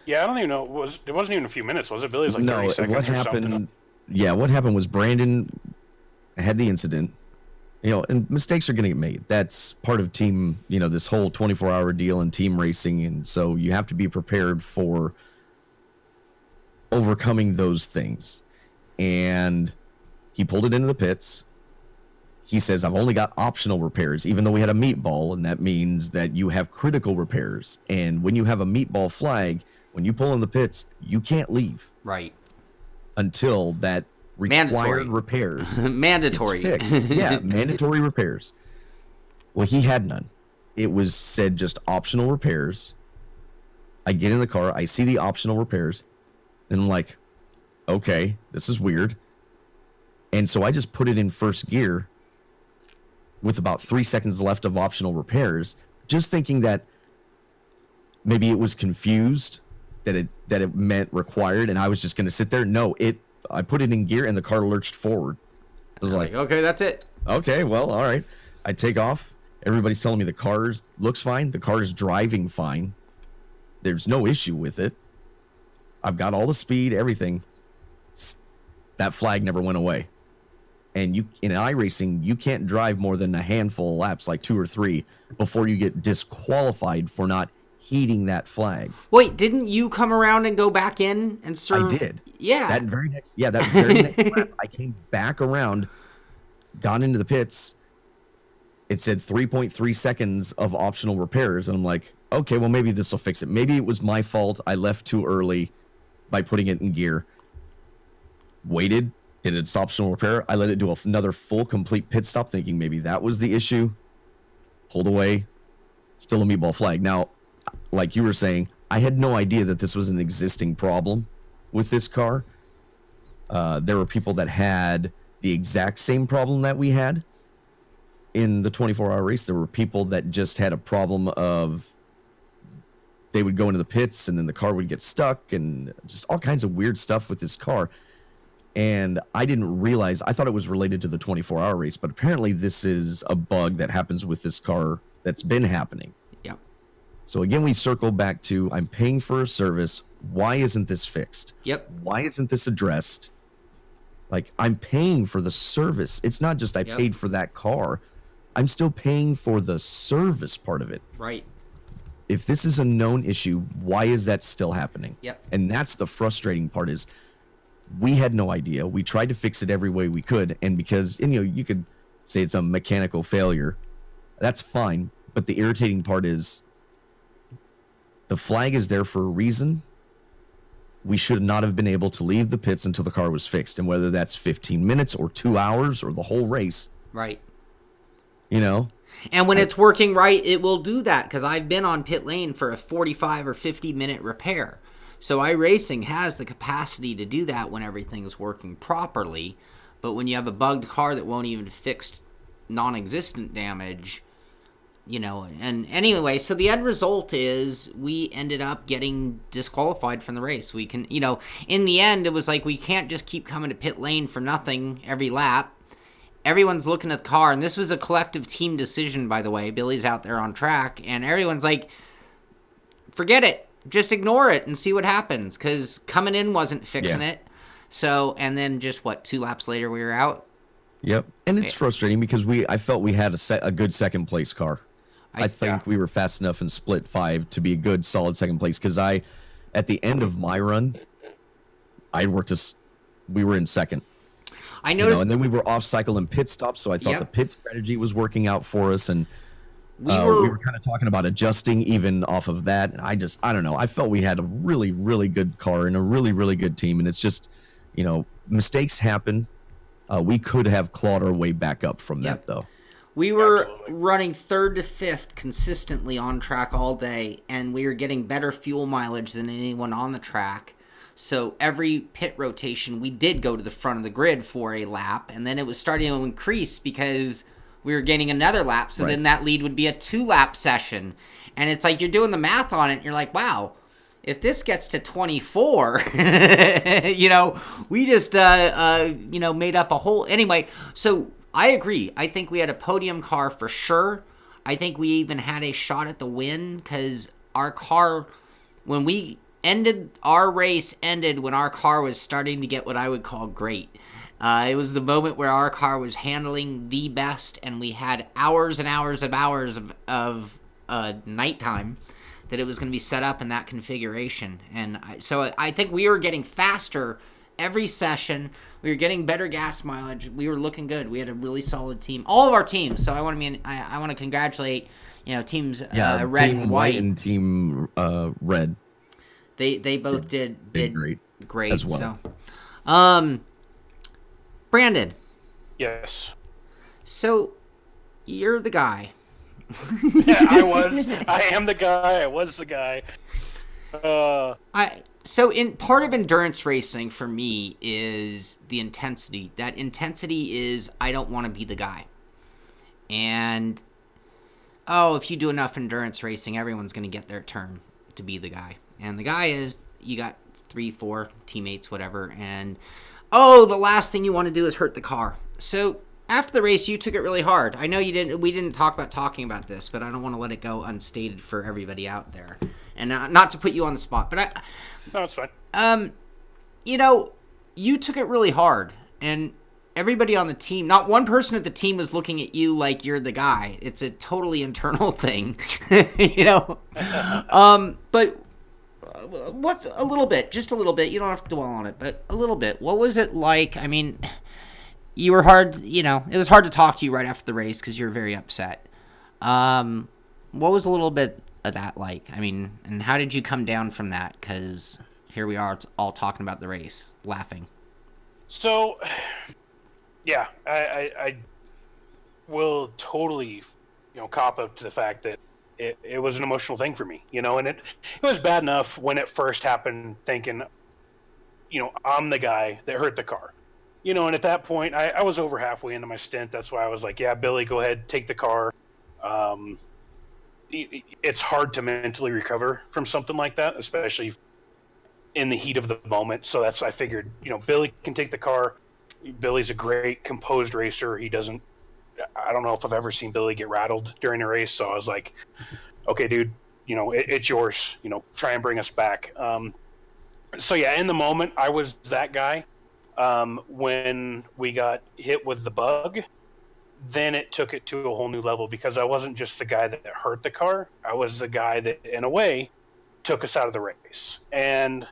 Yeah, I don't even know. It wasn't even a few minutes, was it, Billy? It was like 30 seconds what or happened? something. Yeah, what happened was Brandon had the incident. And mistakes are going to get made. That's part of team, this whole 24-hour deal and team racing. And so you have to be prepared for overcoming those things. And he pulled it into the pits. He says, I've only got optional repairs, even though we had a meatball. And that means that you have critical repairs. And when you have a meatball flag, when you pull in the pits, you can't leave. Right. Until that required repairs. Mandatory. It's fixed. Yeah, mandatory repairs. Well, he had none. It was said just optional repairs. I get in the car, I see the optional repairs, and I'm like, okay, this is weird. And so I just put it in first gear with about 3 seconds left of optional repairs, just thinking that maybe it was confused, that it meant required, and I was just going to sit there. No, I put it in gear and the car lurched forward. I was like, okay, that's it. Okay, well, all right. I take off. Everybody's telling me the car looks fine. The car's driving fine. There's no issue with it. I've got all the speed, everything. That flag never went away. And in iRacing, you can't drive more than a handful of laps, like 2 or 3, before you get disqualified for not heeding that flag. Wait, didn't you come around and go back in and serve? I did. Yeah. That very next lap, I came back around, got into the pits. It said 3.3 seconds of optional repairs, and I'm like, okay, well, maybe this will fix it. Maybe it was my fault. I left too early by putting it in gear. Waited, did its optional repair. I let it do another full, complete pit stop, thinking maybe that was the issue. Pulled away. Still a meatball flag. Now, like you were saying, I had no idea that this was an existing problem with this car. There were people that had the exact same problem that we had in the 24-hour race. There were people that just had a problem of they would go into the pits and then the car would get stuck and just all kinds of weird stuff with this car. And I didn't realize, I thought it was related to the 24-hour race, but apparently this is a bug that happens with this car that's been happening. So again, we circle back to, I'm paying for a service. Why isn't this fixed? Yep. Why isn't this addressed? Like, I'm paying for the service. It's not just I paid for that car. I'm still paying for the service part of it. Right. If this is a known issue, why is that still happening? Yep. And that's the frustrating part is we had no idea. We tried to fix it every way we could. And because, you could say it's a mechanical failure. That's fine. But the irritating part is, the flag is there for a reason. We should not have been able to leave the pits until the car was fixed. And whether that's 15 minutes or 2 hours or the whole race. Right. And when it's working right, it will do that. Because I've been on pit lane for a 45 or 50-minute repair. So iRacing has the capacity to do that when everything's working properly. But when you have a bugged car that won't even fix non-existent damage... and anyway, so the end result is we ended up getting disqualified from the race. We can, in the end, it was like we can't just keep coming to pit lane for nothing every lap. Everyone's looking at the car, and this was a collective team decision, by the way. Billy's out there on track, and everyone's like, forget it. Just ignore it and see what happens, because coming in wasn't fixing it. So, and then just, 2 laps later, we were out? Yep, and it's frustrating because I felt we had a good second-place car. I think we were fast enough in split 5 to be a good, solid second place. Because at the end of my run, we were in second. I noticed, and then we were off cycle in pit stop, so I thought the pit strategy was working out for us. And we we were were kind of talking about adjusting even off of that. And I don't know. I felt we had a really, really good car and a really, really good team. And it's just, mistakes happen. We could have clawed our way back up from that, though. We were Absolutely. running 3rd to 5th consistently on track all day, and we were getting better fuel mileage than anyone on the track. So every pit rotation, we did go to the front of the grid for a lap, and then it was starting to increase because we were gaining another lap. So then that lead would be a 2-lap session. And it's like you're doing the math on it, and you're like, wow, if this gets to 24, we just, made up a whole... Anyway, so I agree. I think we had a podium car for sure. I think we even had a shot at the win because our car, when we ended, our race ended when our car was starting to get what I would call great. It was the moment where our car was handling the best, and we had hours and hours of nighttime that it was going to be set up in that configuration. And so I think we were getting faster every session. We were getting better gas mileage. We were looking good. We had a really solid team. All of our teams. So I want to congratulate, teams Red Team and White White. and Team Red. They both did great as well. So, Brandon. Yes. So you're the guy. Yeah, I am the guy. I was the guy. So in part of endurance racing for me is the intensity. That intensity is I don't want to be the guy. And if you do enough endurance racing, everyone's going to get their turn to be the guy. And the guy is you got 3-4 teammates, whatever, and the last thing you want to do is hurt the car. So after the race, you took it really hard. I know you didn't. We didn't talk about talking about this, but I don't want to let it go unstated for everybody out there, and not to put you on the spot. But No, it's fine. You took it really hard, and everybody on the team, not one person at the team was looking at you like you're the guy. It's a totally internal thing, But what's a little bit, just a little bit. You don't have to dwell on it, but a little bit. What was it like? I mean, you were hard. It was hard to talk to you right after the race because you were very upset. What was a little bit of that like? I mean, and how did you come down from that? Because here we are all talking about the race, laughing. So, yeah, I will totally, cop up to the fact that it was an emotional thing for me, and it was bad enough when it first happened thinking, I'm the guy that hurt the car, and at that point I was over halfway into my stint. That's why I was like, yeah, Billy, go ahead, take the car. It's hard to mentally recover from something like that, especially in the heat of the moment. So I figured, Billy can take the car. Billy's a great composed racer. I don't know if I've ever seen Billy get rattled during a race. So I was like, okay, dude, it's yours, try and bring us back. So yeah, in the moment I was that guy. When we got hit with the bug, then it took it to a whole new level because I wasn't just the guy that hurt the car. I was the guy that, in a way, took us out of the race. And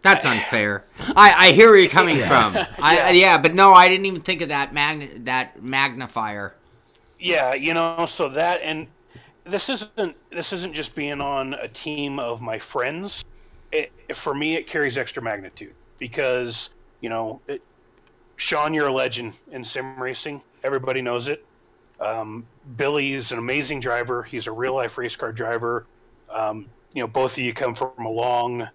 that's unfair. I hear where you're coming from. But no, I didn't even think of that magnifier. Yeah, so that, and this isn't just being on a team of my friends. For me, it carries extra magnitude because, Shaun, you're a legend in sim racing. Everybody knows it. Billy is an amazing driver. He's a real life race car driver. Both of you come from a long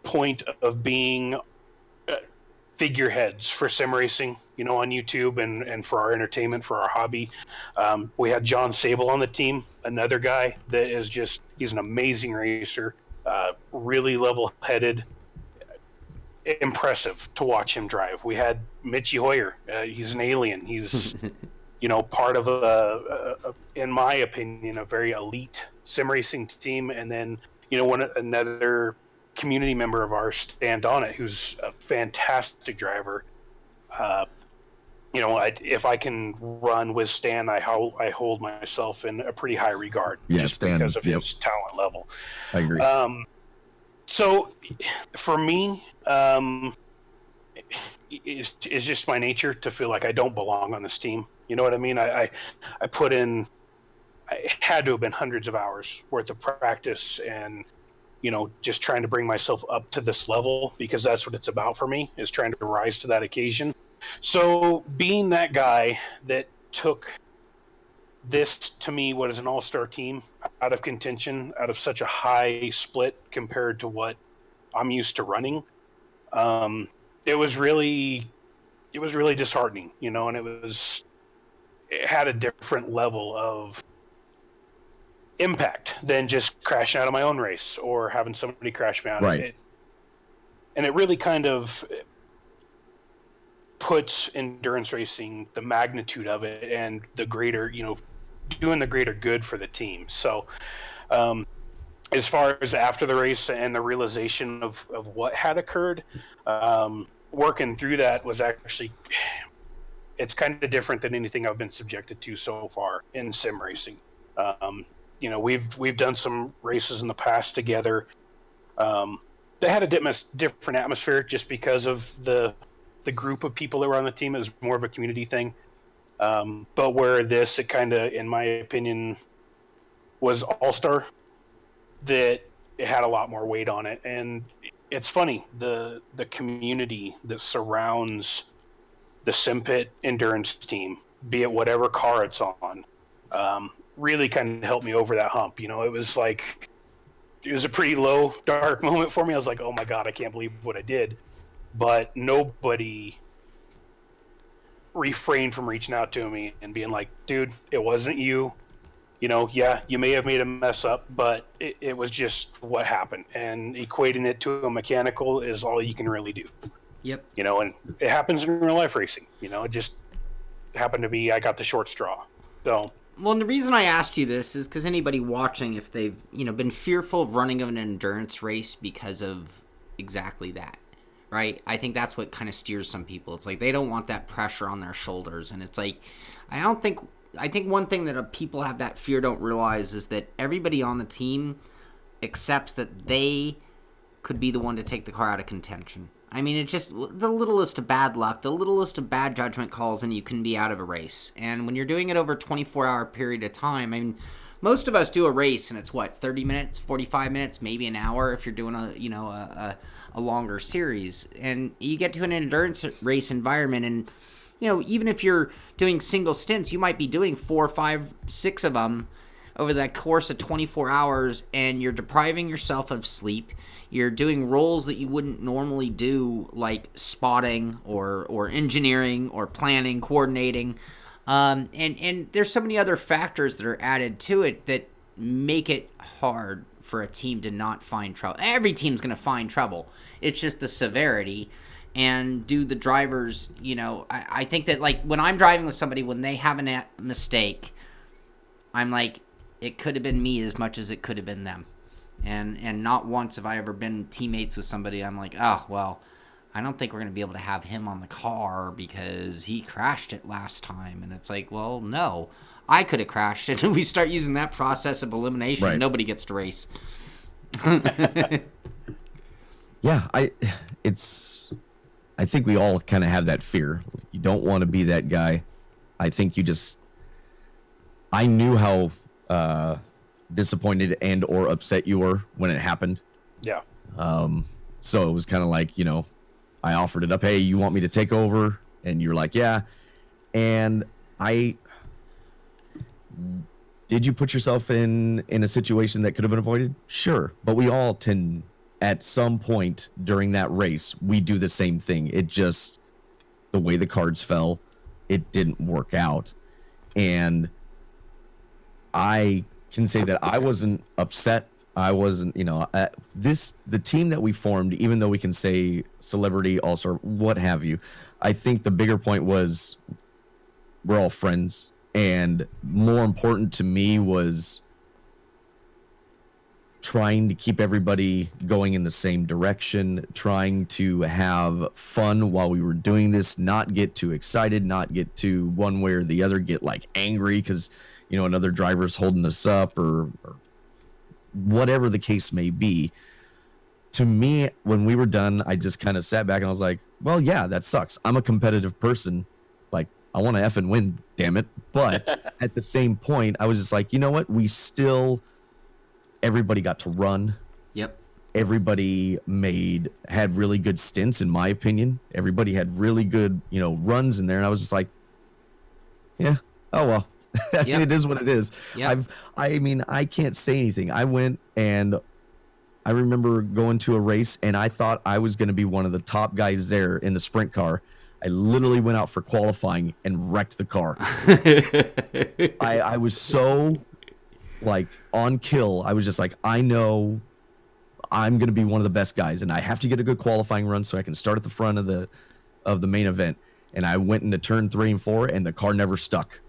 point of being figureheads for sim racing, on YouTube and for our entertainment, for our hobby. We had John Sable on the team, another guy that is he's an amazing racer, really level-headed, impressive to watch him drive. We had Mitchie Hoyer. He's an alien. He's, part of in my opinion, a very elite sim racing team. And then, another community member of ours, Stan Donnet, who's a fantastic driver. If I can run with Stan, I hold myself in a pretty high regard, just Stan, because of his talent level. I agree. So for me, it's just my nature to feel like I don't belong on this team. You know what I mean? I put in it had to have been hundreds of hours worth of practice and, just trying to bring myself up to this level, because that's what it's about for me, is trying to rise to that occasion. So being that guy that took this, to me, what is an all-star team, out of contention, out of such a high split compared to what I'm used to running, um, it was really disheartening, and it had a different level of impact than just crashing out of my own race or having somebody crash me out. Right. And it really kind of puts endurance racing, the magnitude of it, and the greater, doing the greater good for the team. So, as far as after the race and the realization of what had occurred, working through that was actually, it's kind of different than anything I've been subjected to so far in sim racing. We've done some races in the past together. They had a different atmosphere just because of the group of people that were on the team. It was more of a community thing. But where this, it kind of, in my opinion, was all-star, that it had a lot more weight on it. And it's funny, the community that surrounds the Simpit endurance team, be it whatever car it's on, really kind of helped me over that hump. It was like, it was a pretty low, dark moment for me. I was like, oh my God, I can't believe what I did. But nobody refrained from reaching out to me and being like, dude, it wasn't you. Yeah, you may have made a mess up, but it was just what happened. And equating it to a mechanical is all you can really do. Yep. And it happens in real life racing. It just happened to be, I got the short straw. So. Well, and the reason I asked you this is because anybody watching, if they've, been fearful of running an endurance race because of exactly that, right? I think that's what kind of steers some people. It's like they don't want that pressure on their shoulders. And it's like, I think one thing that people have that fear don't realize is that everybody on the team accepts that they could be the one to take the car out of contention. I mean, it's just the littlest of bad luck, the littlest of bad judgment calls, and you can be out of a race. And when you're doing it over a 24-hour period of time, I mean, most of us do a race, and it's 30 minutes, 45 minutes, maybe an hour if you're doing a longer series. And you get to an endurance race environment, and even if you're doing single stints, you might be doing 4, 5, 6 of them over that course of 24 hours, and you're depriving yourself of sleep. You're doing roles that you wouldn't normally do, like spotting or engineering or planning, coordinating. And there's so many other factors that are added to it that make it hard for a team to not find trouble. Every team's going to find trouble. It's just the severity. And do the drivers, I think that, like, when I'm driving with somebody, when they have a mistake, I'm like, it could have been me as much as it could have been them. And not once have I ever been teammates with somebody I'm like, oh, well, I don't think we're going to be able to have him on the car because he crashed it last time. And it's like, well, no, I could have crashed it. And we start using that process of elimination, right. Nobody gets to race. Yeah, I think we all kind of have that fear. You don't want to be that guy. I think I knew how disappointed and or upset you were when it happened. Yeah. So it was kind of like, I offered it up. Hey, you want me to take over? And you're like, yeah. And did you put yourself in a situation that could have been avoided? Sure. But we all tend, at some point during that race, we do the same thing. It just, the way the cards fell, it didn't work out. And I can say that I wasn't upset. I wasn't, the team that we formed, even though we can say celebrity, all-star, what have you, I think the bigger point was we're all friends. And more important to me was trying to keep everybody going in the same direction, trying to have fun while we were doing this, not get too excited, not get too one way or the other, get like angry because, another driver's holding us up or whatever the case may be. To me, when we were done, I just kind of sat back and I was like, well, yeah, that sucks. I'm a competitive person. Like, I want to effing win, damn it. But at the same point, I was just like, you know what? Everybody got to run. Yep. Everybody had really good stints, in my opinion. Everybody had really good, runs in there. And I was just like, yeah, oh well. Yep. It is what it is. Yep. I can't say anything. I went and I remember going to a race and I thought I was going to be one of the top guys there in the sprint car. I literally went out for qualifying and wrecked the car. I was so like on kill. I was just like, I know I'm going to be one of the best guys and I have to get a good qualifying run so I can start at the front of the main event. And I went into turn 3 and 4 and the car never stuck.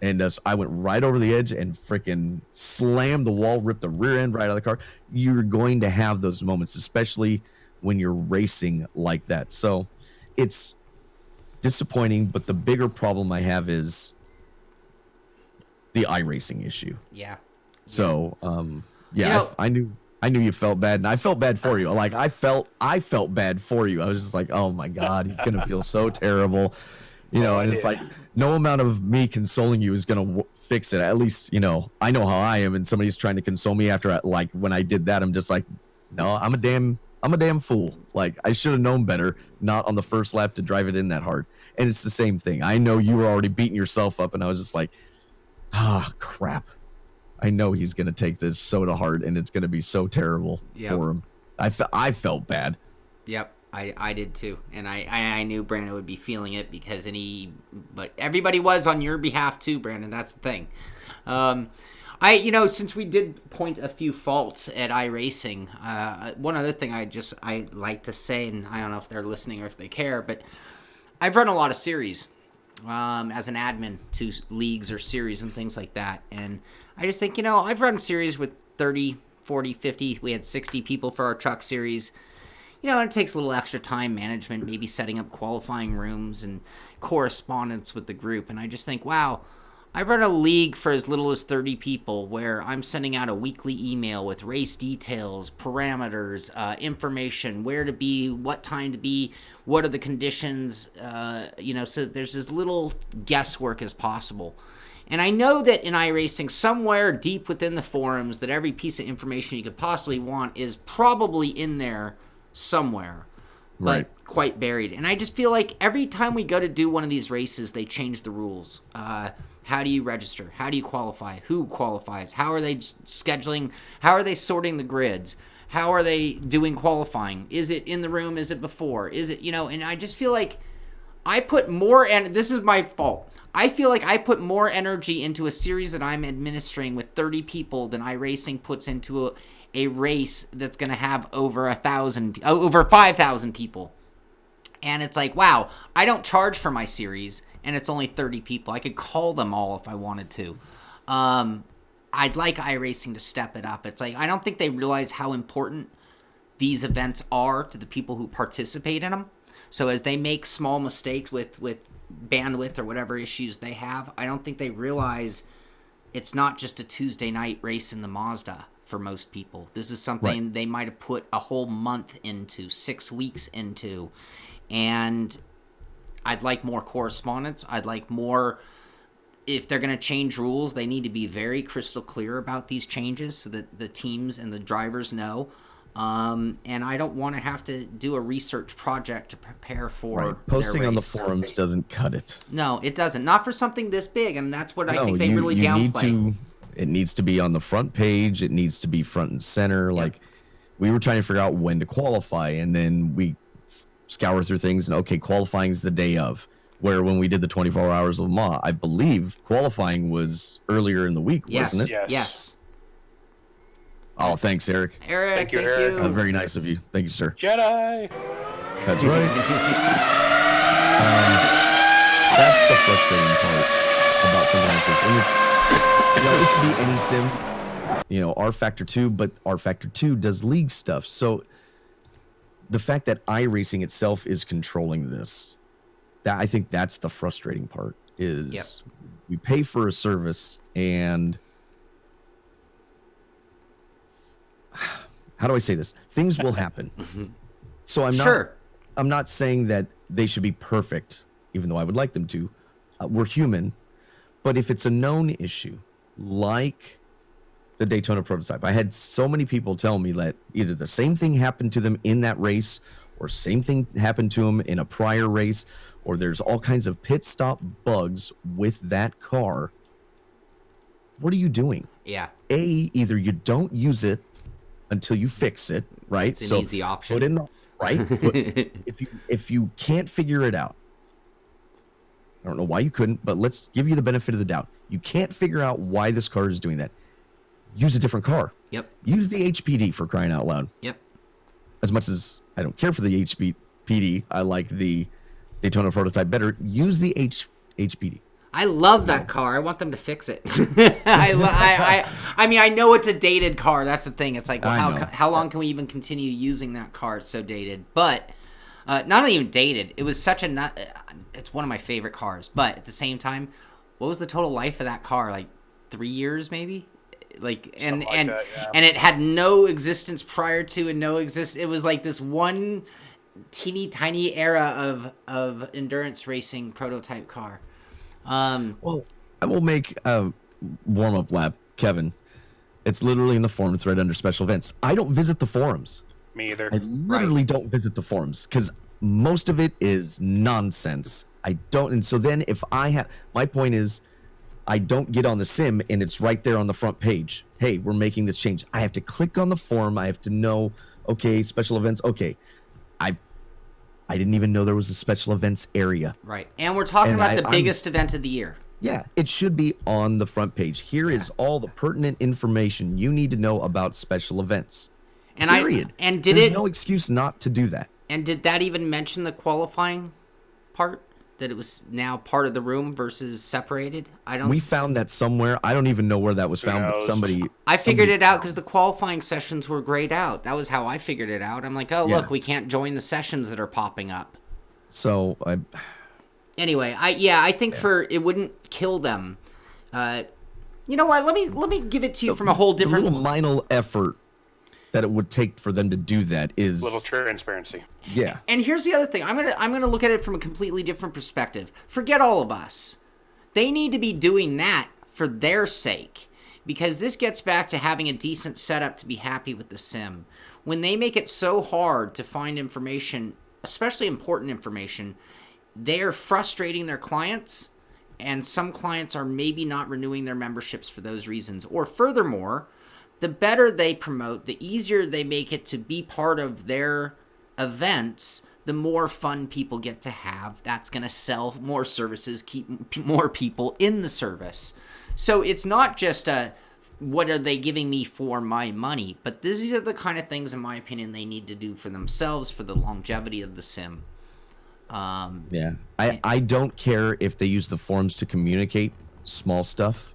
And I went right over the edge and freaking slammed the wall, ripped the rear end right out of the car. You're going to have those moments, especially when you're racing like that. So it's disappointing, but the bigger problem I have is the iRacing issue. Yeah. So, I knew you felt bad, and I felt bad for you. Like I felt bad for you. I was just like, oh my God, he's gonna feel so terrible. And it's like no amount of me consoling you is going to fix it. At least, I know how I am, and somebody's trying to console me after like when I did that, I'm just like, no, I'm a damn fool. Like I should have known better not on the first lap to drive it in that hard. And it's the same thing. I know you were already beating yourself up and I was just like, crap. I know he's going to take this so to heart and it's going to be so terrible for him. I felt bad. Yep. I did too, and I knew Brandon would be feeling it because but everybody was on your behalf too, Brandon. That's the thing. Since we did point a few faults at iRacing, one other thing I like to say, and I don't know if they're listening or if they care, but I've run a lot of series as an admin to leagues or series and things like that, and I just think I've run series with 30, 40, 50. We had 60 people for our truck series. It takes a little extra time management, maybe setting up qualifying rooms and correspondence with the group. And I just think, wow, I've run a league for as little as 30 people where I'm sending out a weekly email with race details, parameters, information, where to be, what time to be, what are the conditions, so there's as little guesswork as possible. And I know that in iRacing, somewhere deep within the forums, that every piece of information you could possibly want is probably in there somewhere, but quite buried. And I just feel like every time we go to do one of these races, they change the rules. How do you register? How do you qualify? Who qualifies? How are they scheduling? How are they sorting the grids? How are they doing qualifying? Is it in the room? Is it before? Is it, and I just feel like I put more, and this is my fault, I feel like I put more energy into a series that I'm administering with 30 people than iRacing puts into a race that's going to have over 5,000 people. And it's like, wow, I don't charge for my series and it's only 30 people. I could call them all if I wanted to. I'd like iRacing to step it up. It's like, I don't think they realize how important these events are to the people who participate in them. So as they make small mistakes with bandwidth or whatever issues they have, I don't think they realize it's not just a Tuesday night race in the Mazda. For most people, this is something they might have put a whole month into, 6 weeks into, and I'd like more correspondence. I'd like more. If they're going to change rules, they need to be very crystal clear about these changes so that the teams and the drivers know. And I don't want to have to do a research project to prepare for posting their on the race. forums doesn't cut it. No, it doesn't. Not for something this big, and that's what I think they really downplay. It needs to be on the front page. It needs to be front and center. Yep. Like we were trying to figure out when to qualify, and then we scour through things and qualifying is the day of. Where when we did the 24 hours of Le Mans, I believe qualifying was earlier in the week, wasn't it? Yes. Oh, thanks, Eric. Thank you, Eric. Very nice of you. Thank you, sir. Jedi. That's right. That's the frustrating part about something like this, and it's. It could be any sim, R-Factor 2, but R-Factor 2 does league stuff. So the fact that iRacing itself is controlling this, I think that's the frustrating part is we pay for a service and how do I say this? Things will happen. So I'm not saying that they should be perfect, even though I would like them to, we're human. But if it's a known issue, like the Daytona prototype, I had so many people tell me that either the same thing happened to them in that race, or same thing happened to them in a prior race, or there's all kinds of pit stop bugs with that car. What are you doing? Yeah. Either you don't use it until you fix it, right? It's an easy option. Put in the right. If you can't figure it out, I don't know why you couldn't, but let's give you the benefit of the doubt. You can't figure out why this car is doing that. Use a different car. Yep. Use the HPD, for crying out loud. Yep. As much as I don't care for the HPD, I like the Daytona prototype better. Use the HPD. I love that car. I want them to fix it. I mean, I know it's a dated car. That's the thing. It's like, well, how long can we even continue using that car? It's so dated. But not even dated. It was such a it's one of my favorite cars. But at the same time, what was the total life of that car? Like 3 years, maybe. Like and it had no existence prior to and no exist. It was like this one teeny tiny era of endurance racing prototype car. Well, I will make a warm-up lap, Kevin. It's literally in the forum thread under special events. I don't visit the forums. Me either. I literally don't visit the forums because most of it is nonsense. I don't, and so then if I have, my point is, I don't get on the sim and it's right there on the front page. Hey, we're making this change. I have to click on the forum. I have to know, okay, special events. Okay, I didn't even know there was a special events area. Right. And we're talking about the biggest event of the year. Yeah, it should be on the front page. Here is all the pertinent information you need to know about special events. And period. There's no excuse not to do that. And did that even mention the qualifying part? That it was now part of the room versus separated? We found that somewhere. I don't even know where that was found, but somebody... I figured it out because the qualifying sessions were grayed out. That was how I figured it out. I'm like, oh, look, we can't join the sessions that are popping up. So, Anyway, I think it wouldn't kill them. You know what? Let me give it to you from a whole different... A little minor effort that it would take for them to do that is... A little transparency. Yeah. And here's the other thing. I'm gonna look at it from a completely different perspective. Forget all of us. They need to be doing that for their sake. Because this gets back to having a decent setup to be happy with the sim. When they make it so hard to find information, especially important information, they are frustrating their clients, and some clients are maybe not renewing their memberships for those reasons. Or furthermore, the better they promote, the easier they make it to be part of their events, the more fun people get to have. That's going to sell more services, keep more people in the service. So it's not just what are they giving me for my money, but these are the kind of things, in my opinion, they need to do for themselves, for the longevity of the sim. Yeah. I don't care if they use the forums to communicate small stuff.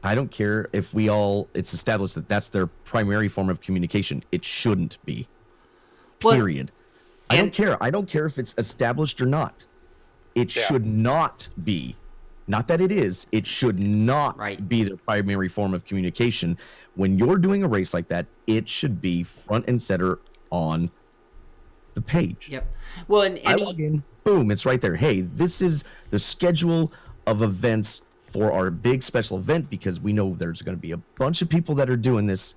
I don't care if it's established that that's their primary form of communication. It shouldn't be. Period. I don't care. I don't care if it's established or not. It should not be. Not that it is. It should not be their primary form of communication. When you're doing a race like that, it should be front and center on the page. Yep. Well, and I log in, boom, it's right there. Hey, this is the schedule of events for our big special event because we know there's going to be a bunch of people that are doing this.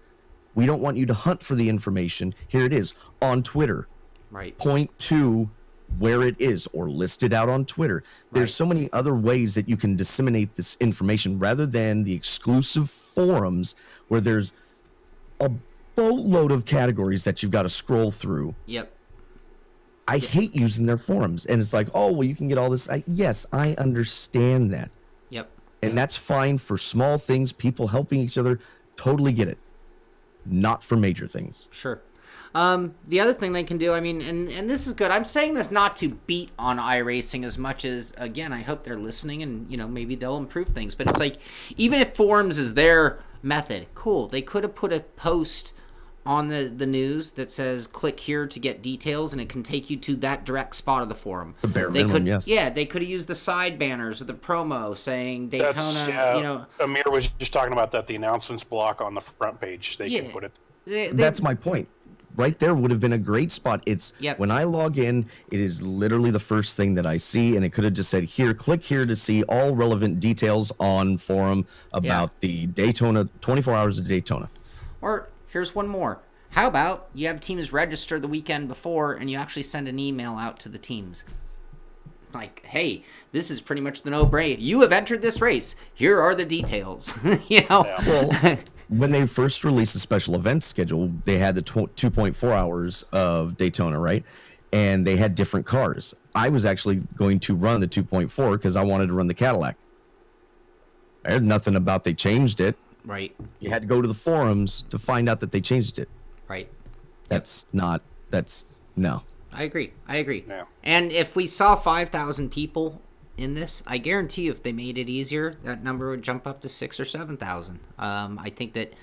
We don't want you to hunt for the information. Here it is on Twitter. Right. Point to where it is or list it out on Twitter. There's so many other ways that you can disseminate this information rather than the exclusive forums where there's a boatload of categories that you've got to scroll through. Yep. I hate using their forums. And it's like, oh, well, you can get all this. Yes, I understand that. Yep. And that's fine for small things, people helping each other. Totally get it. Not for major things. Sure. The other thing they can do, I mean, and this is good. I'm saying this not to beat on iRacing as much as, again, I hope they're listening and, maybe they'll improve things. But it's like, even if forums is their method, cool. They could have put a post on the news that says click here to get details, and it can take you to that direct spot of the forum. The bare minimum, yes. Yeah, they could have used the side banners or the promo saying Daytona, Amir was just talking about that, the announcements block on the front page. They can put it. That's my point. Right there would have been a great spot. It's when I log in, it is literally the first thing that I see, and it could have just said, here, click here to see all relevant details on forum about the Daytona, 24 hours of Daytona. Or here's one more. How about you have teams register the weekend before and you actually send an email out to the teams? Like, hey, this is pretty much the no-brainer. You have entered this race. Here are the details. Well, when they first released the special events schedule, they had the 2.4 hours of Daytona, right? And they had different cars. I was actually going to run the 2.4 because I wanted to run the Cadillac. I heard nothing about they changed it. Right. You had to go to the forums to find out that they changed it. Right. No. I agree. Yeah. And if we saw 5,000 people in this, I guarantee you if they made it easier, that number would jump up to 6,000 or 7,000. I think that,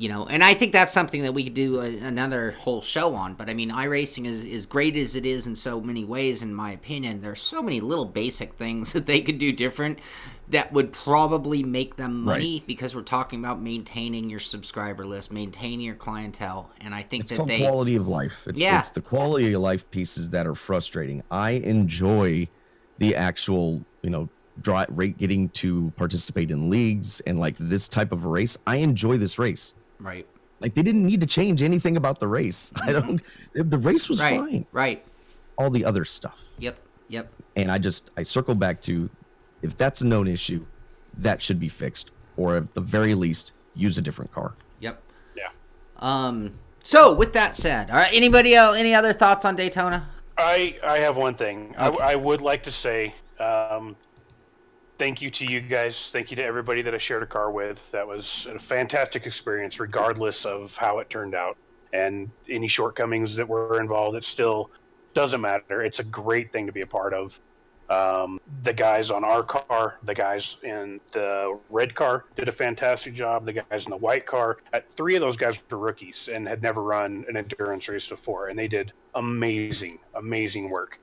and I think that's something that we could do another whole show on. But I mean, iRacing is great as it is in so many ways, in my opinion. There's so many little basic things that they could do different that would probably make them money, because we're talking about maintaining your subscriber list, maintaining your clientele. And I think it's called quality of life. It's the quality of life pieces that are frustrating. I enjoy the actual, getting to participate in leagues and like this type of a race. I enjoy this race. Right. Like they didn't need to change anything about the race. The race was fine. Right. All the other stuff. Yep. And I circle back to, if that's a known issue, that should be fixed, or at the very least, use a different car. Yep. Yeah. So with that said, all right, anybody else, any other thoughts on Daytona? I have one thing. Okay. I would like to say thank you to you guys. Thank you to everybody that I shared a car with. That was a fantastic experience, regardless of how it turned out. And any shortcomings that were involved, it still doesn't matter. It's a great thing to be a part of. The guys on our car, the guys in the red car did a fantastic job. The guys in the white car, 3 of those guys were rookies and had never run an endurance race before, and they did amazing work.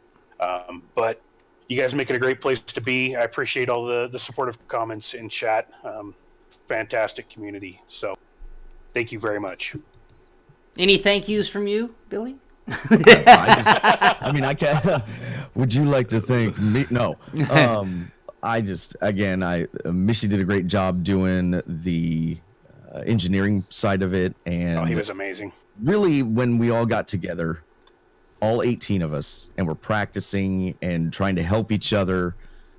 But you guys make it a great place to be. I appreciate all the supportive comments in chat. Fantastic community. So thank you very much. Any thank yous from you, Billy? I can't. Would you like to thank me? No. Missy did a great job doing the engineering side of it, and he was amazing. Really, when we all got together, all 18 of us, and we're practicing and trying to help each other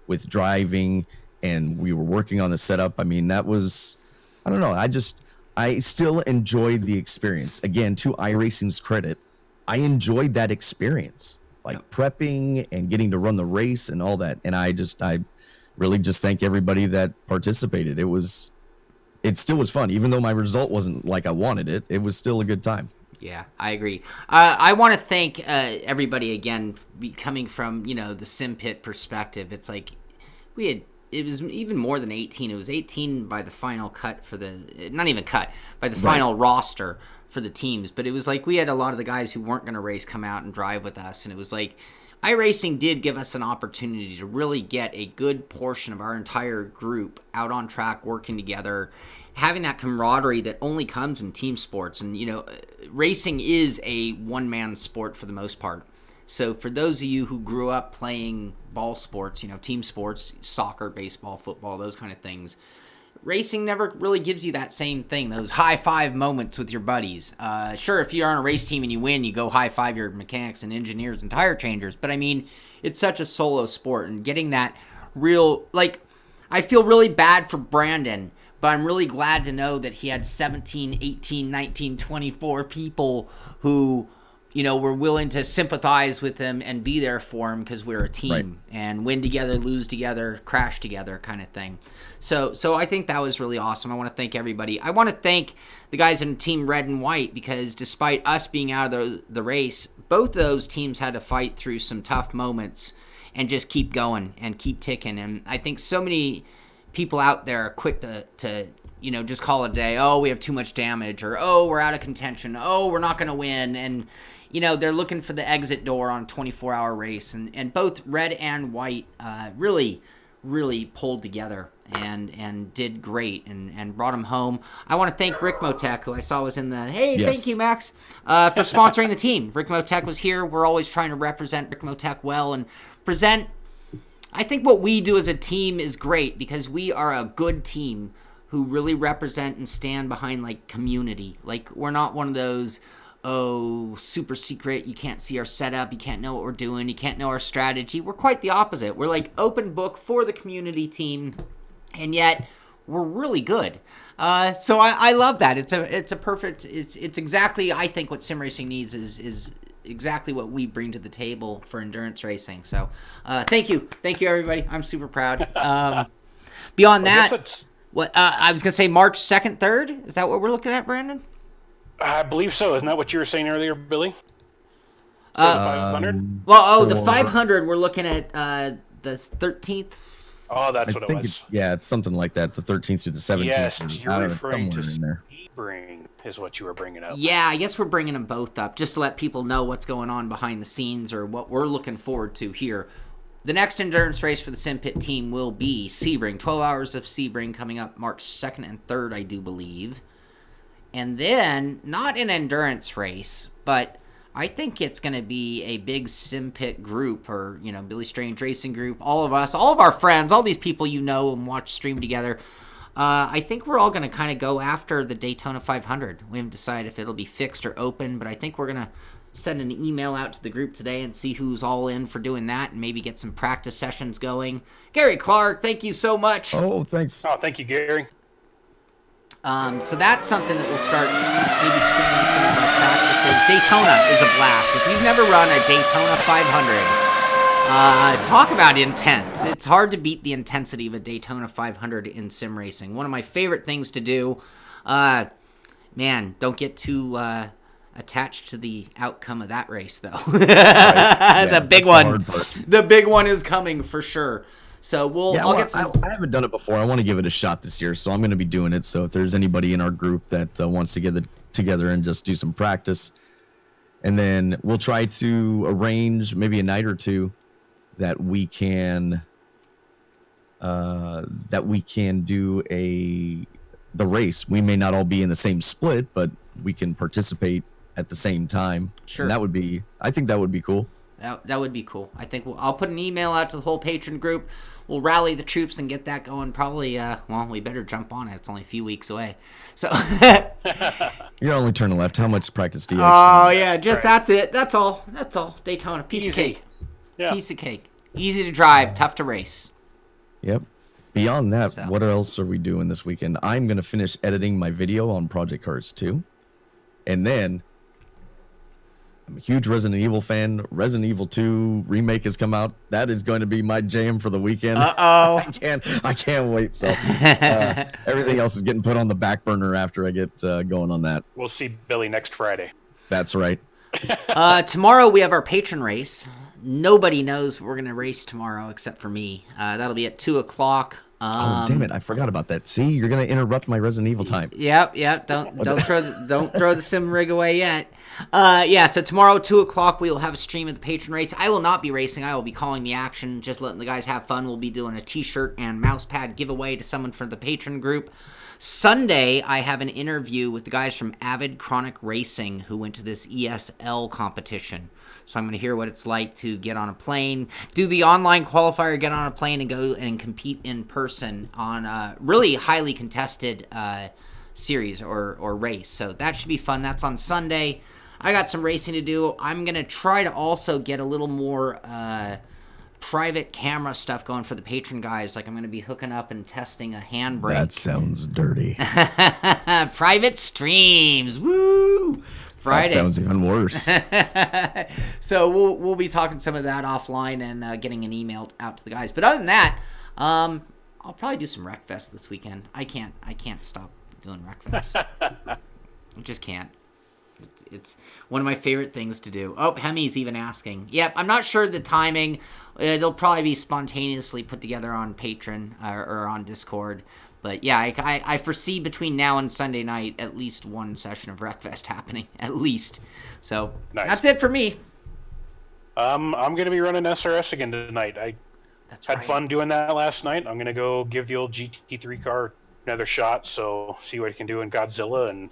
with driving, and we were working on the setup. I mean, that was, I don't know. I still enjoyed the experience. Again, to iRacing's credit, I enjoyed that experience, prepping and getting to run the race and all that. And I really just thank everybody that participated. It still was fun, even though my result wasn't like I wanted it. It was still a good time. Yeah, I agree. I want to thank everybody again, coming from, the Simpit perspective. It's like it was even more than 18. It was 18 by the final cut by the final roster for the teams. But it was like we had a lot of the guys who weren't going to race come out and drive with us. And it was like iRacing did give us an opportunity to really get a good portion of our entire group out on track, working together, having that camaraderie that only comes in team sports. And, racing is a one-man sport for the most part. So for those of you who grew up playing ball sports, team sports, soccer, baseball, football, those kind of things, racing never really gives you that same thing, those high-five moments with your buddies. Sure, if you're on a race team and you win, you go high-five your mechanics and engineers and tire changers. But, I mean, it's such a solo sport, and getting that real, I feel really bad for Brandon, but I'm really glad to know that he had 17, 18, 19, 24 people who, were willing to sympathize with him and be there for him, because we're a team, and win together, lose together, crash together kind of thing. So I think that was really awesome. I want to thank everybody. I want to thank the guys in Team Red and White, because despite us being out of the race, both those teams had to fight through some tough moments and just keep going and keep ticking. And I think so many people out there are quick to just call it a day. Oh, we have too much damage, or oh, we're out of contention. Oh, we're not going to win. And they're looking for the exit door on a 24-hour race. And both Red and White really really pulled together and did great and brought him home. I want to thank Rick Motek, who I saw was in the, hey, Yes. thank you, Max, for sponsoring the team. Rick Motek was here. We're always trying to represent Rick Motek well and present. I think what we do as a team is great because we are a good team who really represent and stand behind, like, community. Like, we're not one of those, super secret, you can't see our setup, you can't know what we're doing, you can't know our strategy. We're quite the opposite. We're like open book for the community team, and yet we're really good. So I love that. It's a perfect, it's exactly, I think, what sim racing needs is exactly what we bring to the table for endurance racing. So thank you everybody. I'm super proud. Beyond that, what I was gonna say, March 2nd, 3rd, is that what we're looking at, Brandon? I believe so. Isn't that what you were saying earlier, Billy? 500? Well, the 500, we're looking at the 13th. Oh, that's what it was. It's something like that. The 13th through the 17th. Yes, you're referring to in there. Sebring is what you were bringing up. Yeah, I guess we're bringing them both up just to let people know what's going on behind the scenes or what we're looking forward to here. The next endurance race for the Simpit team will be Sebring. 12 hours of Sebring coming up March 2nd and 3rd, I do believe. And then, not an endurance race, but I think it's going to be a big Simpit group or, Billy Strange Racing Group, all of us, all of our friends, all these people you know and watch stream together. I think we're all going to kind of go after the Daytona 500. We haven't decided if it'll be fixed or open, but I think we're going to send an email out to the group today and see who's all in for doing that and maybe get some practice sessions going. Gary Clark, thank you so much. Oh, thanks. Oh, thank you, Gary. So that's something that we'll start maybe streaming some of our practices. Daytona is a blast. If you've never run a Daytona 500, talk about intense. It's hard to beat the intensity of a Daytona 500 in sim racing. One of my favorite things to do. Man, don't get too attached to the outcome of that race, though. The big one. The big one is coming for sure. So I'll get some. I haven't done it before. I want to give it a shot this year, so I'm going to be doing it. So if there's anybody in our group that wants to get together and just do some practice, and then we'll try to arrange maybe a night or two that we can do the race. We may not all be in the same split, but we can participate at the same time. Sure. And I think that would be cool. That would be cool. I think I'll put an email out to the whole patron group. We'll rally the troops and get that going. Probably, we better jump on it. It's only a few weeks away. So you're only turning left. How much practice do you? Oh yeah, just right. That's it. That's all. Daytona, piece of cake. Yeah. Piece of cake. Easy to drive, tough to race. Yep. Beyond that, what else are we doing this weekend? I'm gonna finish editing my video on Project Cars 2, and then. I'm a huge Resident Evil fan. Resident Evil 2 remake has come out. That is going to be my jam for the weekend. Uh-oh. I can't wait. So everything else is getting put on the back burner after I get going on that. We'll see Billy next Friday. That's right. Tomorrow we have our patron race. Nobody knows we're going to race tomorrow except for me. That'll be at 2:00. Oh damn it! I forgot about that. See, you're gonna interrupt my Resident Evil time. Yep. Don't throw the sim rig away yet. So tomorrow 2:00 we will have a stream of the patron race. I will not be racing. I will be calling the action, just letting the guys have fun. We'll be doing a T-shirt and mouse pad giveaway to someone for the patron group. Sunday, I have an interview with the guys from Avid Chronic Racing who went to this ESL competition. So I'm going to hear what it's like to get on a plane, do the online qualifier, get on a plane, and go and compete in person on a really highly contested series or race. So that should be fun. That's on Sunday. I got some racing to do. I'm going to try to also get a little more private camera stuff going for the patron guys. Like I'm going to be hooking up and testing a handbrake. That sounds dirty. Private streams. Woo! Friday. That sounds even worse. So we'll be talking some of that offline and getting an email out to the guys. But other than that, I'll probably do some Wreckfest this weekend. I can't stop doing Wreckfest. I just can't. It's one of my favorite things to do. Oh, Hemi's even asking. Yep, I'm not sure the timing. It'll probably be spontaneously put together on Patreon or on Discord. But yeah, I foresee between now and Sunday night at least one session of Wreckfest happening, at least. So nice. That's it for me. I'm going to be running SRS again tonight. That's had right. fun doing that last night. I'm gonna go give the old GT3 car another shot. So see what it can do in Godzilla and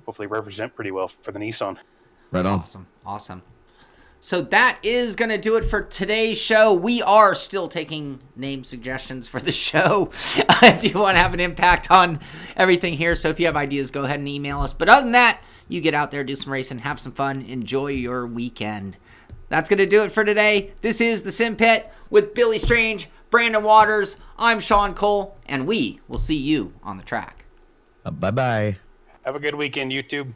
hopefully represent pretty well for the Nissan. Right on. Awesome. So that is going to do it for today's show. We are still taking name suggestions for the show if you want to have an impact on everything here. So if you have ideas, go ahead and email us. But other than that, you get out there, do some racing, have some fun, enjoy your weekend. That's going to do it for today. This is the Simpit with Billy Strange, Brandon Waters. I'm Shaun Cole, and we will see you on the track. Bye-bye. Have a good weekend, YouTube.